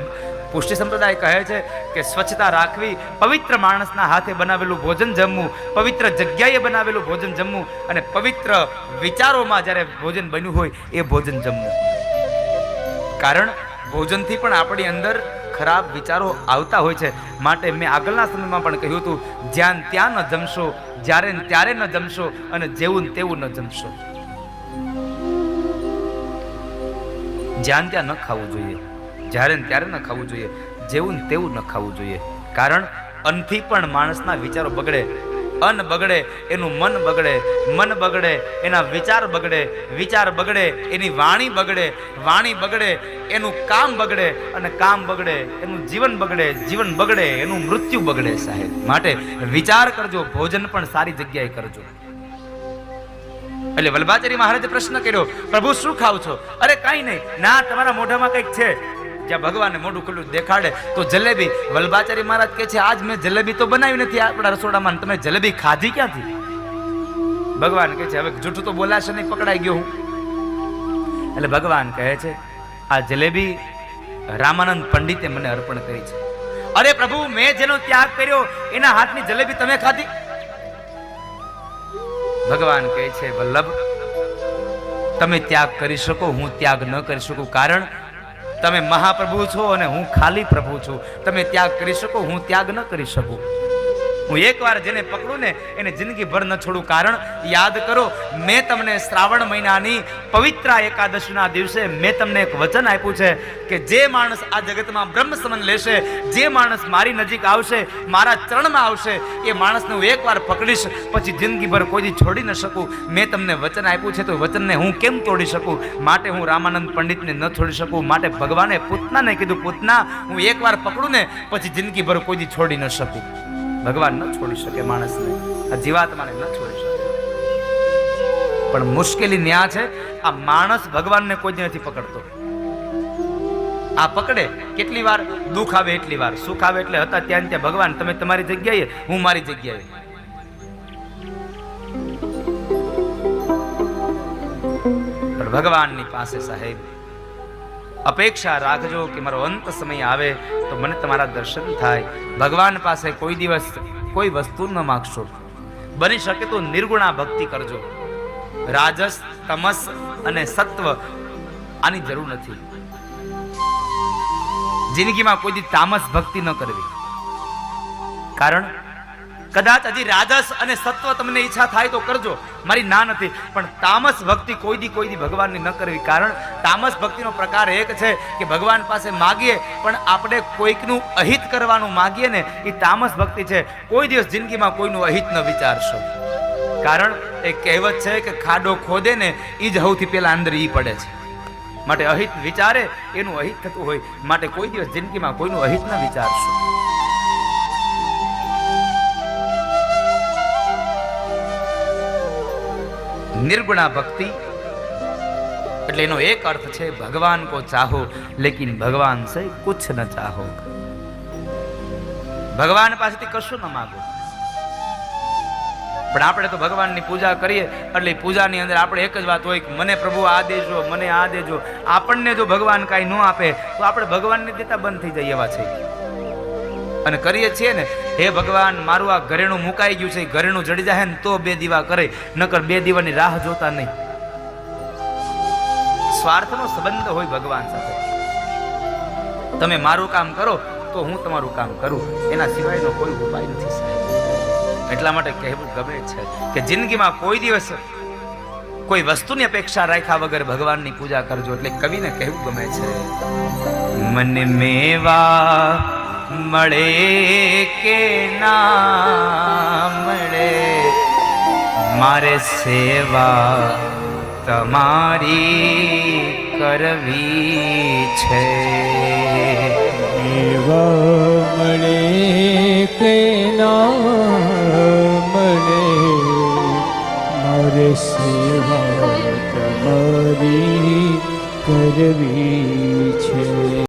પુષ્ટિ સંપ્રદાય કહે છે કે સ્વચ્છતા રાખવી, પવિત્ર માણસના હાથે બનાવેલું ભોજન જમવું, પવિત્ર જગ્યાએ બનાવેલું ભોજન જમવું, અને પવિત્ર વિચારોમાં જ્યારે ભોજન બન્યું હોય એ ભોજન જમવું. કારણ ભોજનથી પણ આપણી અંદર ખરાબ વિચારો આવતા હોય છે. માટે મેં આગળના સમયમાં પણ કહ્યું હતું, જ્યાં ત્યાં ન જમશો, જ્યારે ત્યારે ન જમશો, અને જેવું તેવું ન જમશો. જ્યાં ત્યાં ન ખાવું જોઈએ, જ્યારે ત્યારે ન ખાવું જોઈએ, જેવું તેવું ન ખાવું જોઈએ. કારણ અનથી પણ માણસના વિચારો બગડે. અન્ન બગડે એનું મન બગડે, મન બગડે એના વિચાર બગડે, વિચાર બગડે એની વાણી બગડે, વાણી બગડે એનું કામ બગડે, અને કામ બગડે એનું જીવન બગડે, જીવન બગડે એનું મૃત્યુ બગડે સાહેબ. માટે વિચાર કરજો, ભોજન પણ સારી જગ્યાએ કરજો. એટલે વલ્ભાચાર્ય મહારાજે પ્રશ્ન કર્યો, પ્રભુ શું ખાવ છો? અરે કાંઈ નહીં. ના, તમારા મોઢામાં કંઈક છે. જ્યાં ભગવાનને મોઢું ખુલ્લું દેખાડે તો જલેબી. વલ્ભાચાર્ય મહારાજ કહે છે, આજ મેં જલેબી તો બનાવી નથી આપણા રસોડામાં, તમે જલેબી ખાધી ક્યાંથી? ભગવાન કહે છે, હવે જૂઠું તો બોલાશે નહીં, પકડાઈ ગયો હું. એટલે ભગવાન કહે છે, આ જલેબી રામાનંદ પંડિતે મને અર્પણ કરી છે. અરે પ્રભુ, મેં જેનો ત્યાગ કર્યો એના હાથની જલેબી તમે ખાધી? ભગવાન કહે છે, વલ્લભ, તમે ત્યાગ કરી શકો, હું ત્યાગ ન કરી શકું. કારણ તમે મહાપ્રભુ છો અને હું ખાલી પ્રભુ છું. તમે ત્યાગ કરી શકો, હું ત્યાગ ન કરી શકું. હું એકવાર જેને પકડું ને એને જિંદગીભર ન છોડું. કારણ યાદ કરો, મેં તમને શ્રાવણ મહિનાની પવિત્ર એકાદશીના દિવસે મેં તમને એક વચન આપ્યું છે કે જે માણસ આ જગતમાં બ્રહ્મ સમન લેશે, જે માણસ મારી નજીક આવશે, મારા ચરણમાં આવશે, એ માણસને હું એકવાર પકડીશ, પછી જિંદગીભર કોઈ છોડી ન શકું. મેં તમને વચન આપ્યું છે તો વચનને હું કેમ તોડી શકું? માટે હું રામાનંદ પંડિતને ન છોડી શકું. માટે ભગવાને પૂતનાને કીધું, પૂતના, હું એકવાર પકડું ને પછી જિંદગીભર કોઈ છોડી ન શકું. ભગવાન ન છોડી શકે માણસને, આ જીવાત્માને ન છોડી શકે. પણ મુશ્કેલી ન્યા છે, આ માણસ ભગવાનને કોઈ નથી પકડતો. આ પકડે કેટલી વાર દુઃખ આવે એટલી વાર, સુખ આવે એટલે હતા ત્યાં ત્યાં ભગવાન તમે તમારી જગ્યાએ, હું મારી જગ્યાએ. પણ ભગવાનની પાસે સાહેબ અપેક્ષા રાખજો કે મારો અંત સમય આવે તો મને તમારા દર્શન થાય. ભગવાન પાસે કોઈ દિવસ કોઈ વસ્તુ ન માગશો. બની શકે તો નિર્ગુણા ભક્તિ કરજો. રાજસ, તમસ અને સત્વ આની જરૂર નથી. જિંદગીમાં કોઈ દી તામસ ભક્તિ ન કરવી. કારણ કદાચ હજી રાજસ અને સત્વ તમને ઈચ્છા થાય તો કરજો, મારી ના નથી, પણ તામસ ભક્તિ કોઈ દી ભગવાનની ન કરવી. કારણ તામસ ભક્તિનો પ્રકાર એક છે કે ભગવાન પાસે માગીએ પણ આપણે કોઈકનું અહિત કરવાનું માગીએ ને, એ તામસ ભક્તિ છે. કોઈ દિવસ જિંદગીમાં કોઈનું અહિત ન વિચારશો. કારણ એ કહેવત છે કે ખાડો ખોદે ને એ જ સૌથી પહેલા અંદર ઈ પડે છે. માટે અહિત વિચારે એનું અહિત થતું હોય, માટે કોઈ દિવસ જિંદગીમાં કોઈનું અહિત ન વિચારશો. निर्गुणा भक्ति એટલે એનો એક અર્થ છે ભગવાન કો ચાહો લેકિન ભગવાન સે કુછ ન ચાહો. ભગવાન પાસેથી કશું ન માંગો. પણ આપણે તો ભગવાનની પૂજા કરીએ એટલે પૂજાની અંદર આપણે એક જ વાત હોય કે મને પ્રભુ આ દેજો, મને આ દેજો. આપણને જો ભગવાન કાંઈ ન આપે તો આપણે ભગવાનને દેતા બંધ થઈ જાય એવા છે. અને કરીએ છીએ ને, હે ભગવાન મારું આ ઘરેણું મુકાઈ ગયું છે, ઘરેણું જડી જાય ને તો 2 દીવા કરે, નકર 2 દીવાની રાહ જોતા નહીં. સ્વાર્થનો સંબંધ હોય ભગવાન સાથે. તમે મારું કામ કરો તો હું તમારું કામ કરું, એના સિવાયનો કોઈ ઉપાય નથી સાહેબ. એટલા માટે કહેવું ગમે છે કે જિંદગીમાં કોઈ દિવસ કોઈ વસ્તુની અપેક્ષા રાખ્યા વગર ભગવાનની પૂજા કરજો. એટલે કવિને કહેવું ગમે છે, મન મેવા મળે કે ના મળે, મારે સેવા તમારી કરવી છે. એવા મળે કે ના મળે, મારે સેવા તમારી કરવી છે.